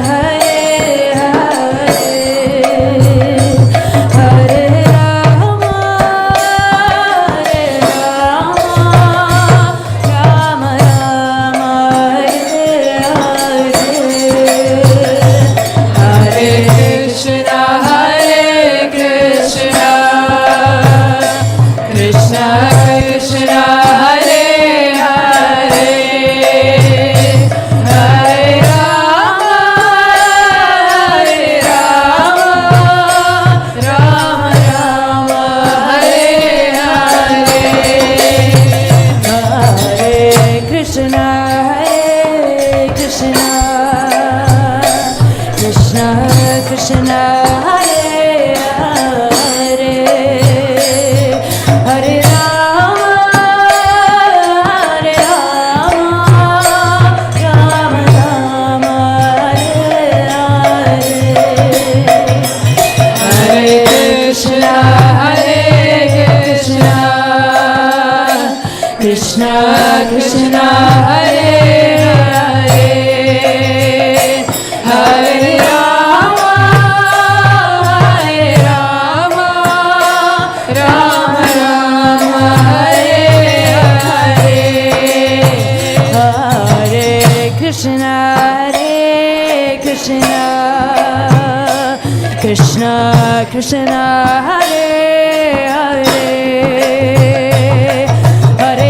Speaker 1: Hare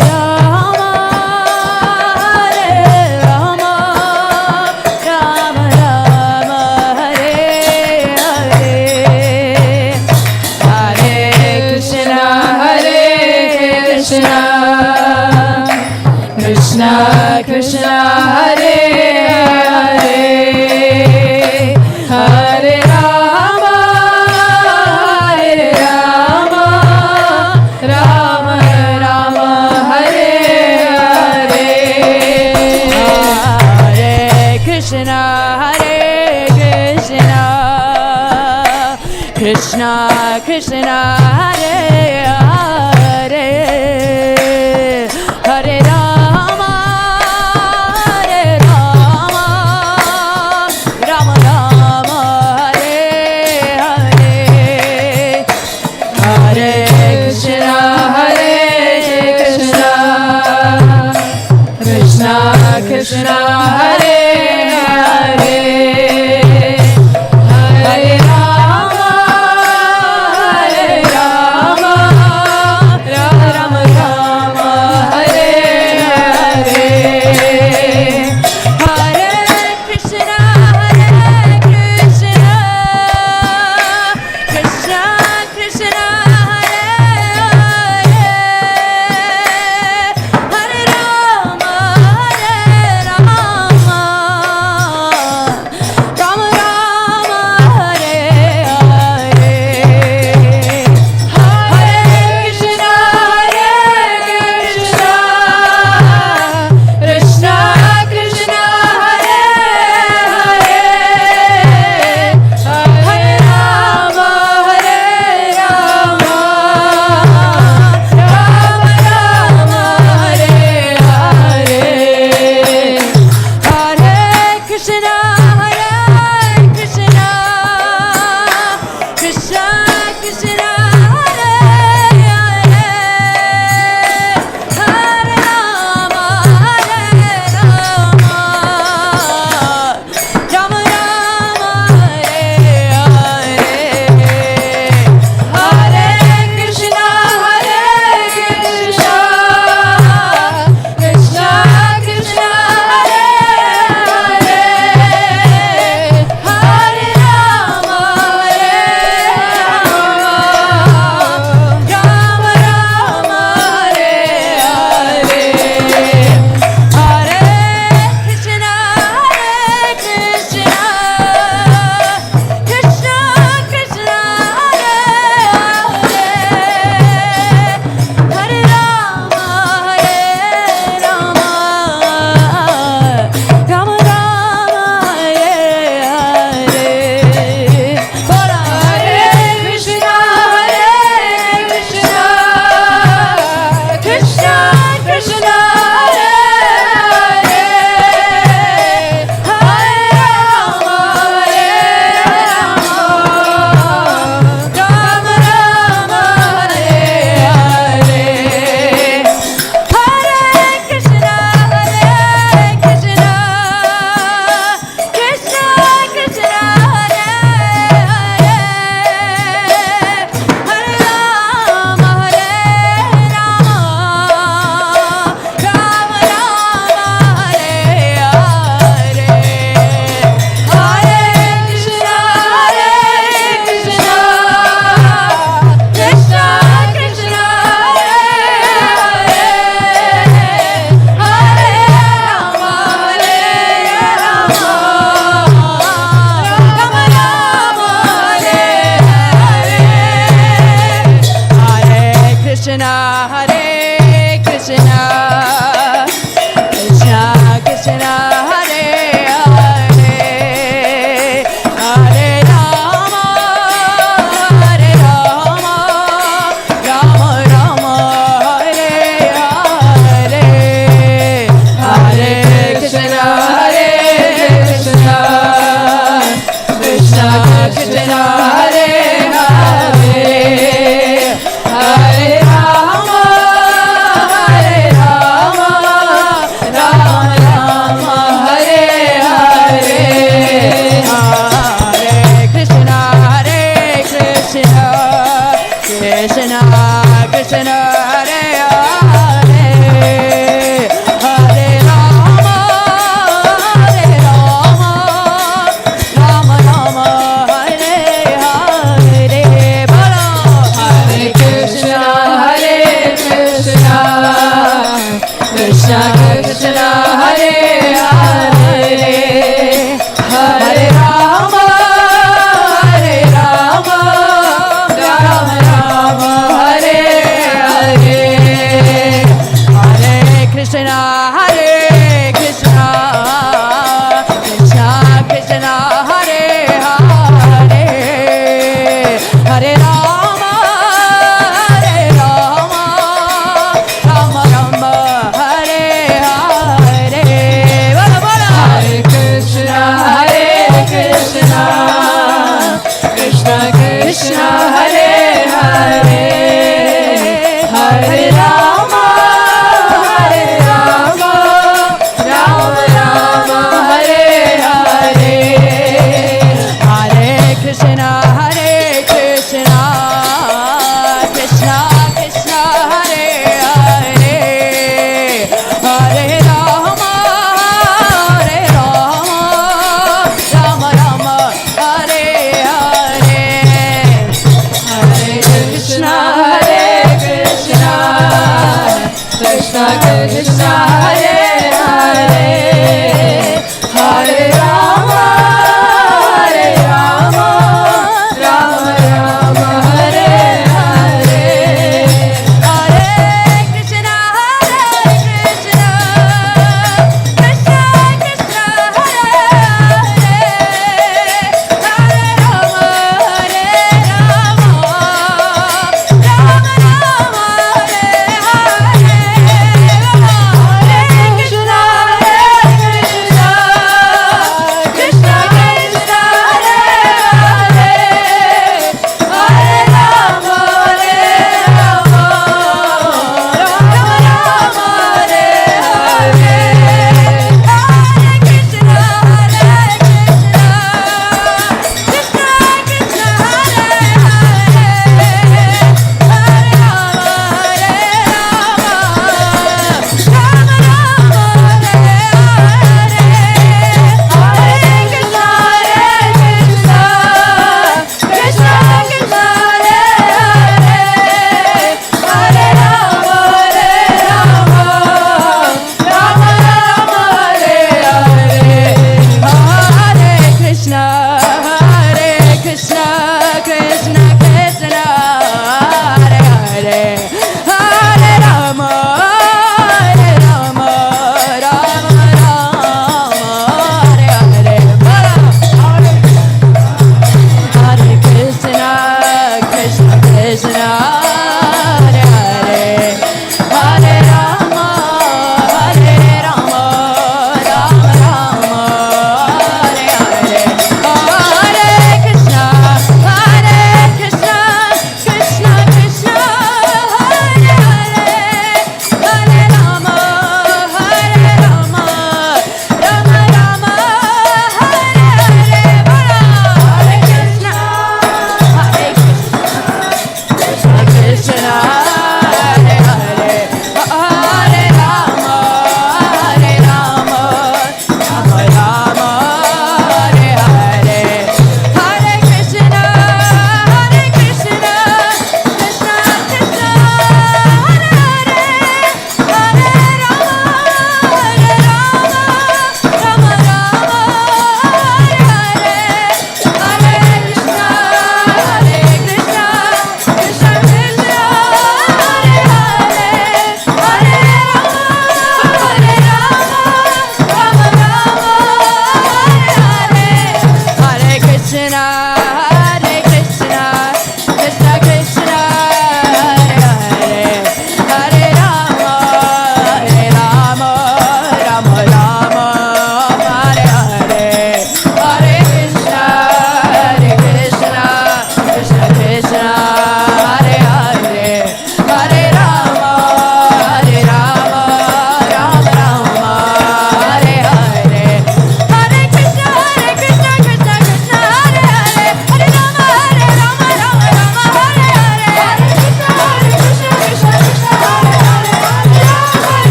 Speaker 1: Rama
Speaker 8: Hare Hare, Hare Rama, Hare Rama, Rama Rama, Hare Hare. Hare Krishna, Hare Krishna, Krishna Krishna, Hare Hare, Hare Rama, Hare Rama, Rama Rama, Hare Hare. Hare Krishna, Hare Krishna, Krishna Krishna, Hare Hare, Hare Rama, Hare Rama, Rama Rama, Hare Hare. Hare Krishna, Hare Krishna, Krishna Krishna, Hare Hare, Hare Rama, Hare Rama,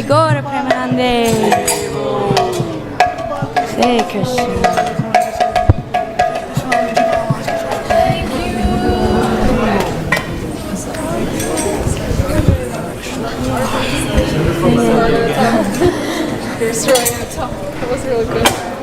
Speaker 1: Jai Gaura Premanande. Hare Krishna.
Speaker 9: You're throwing a talk. That was really good.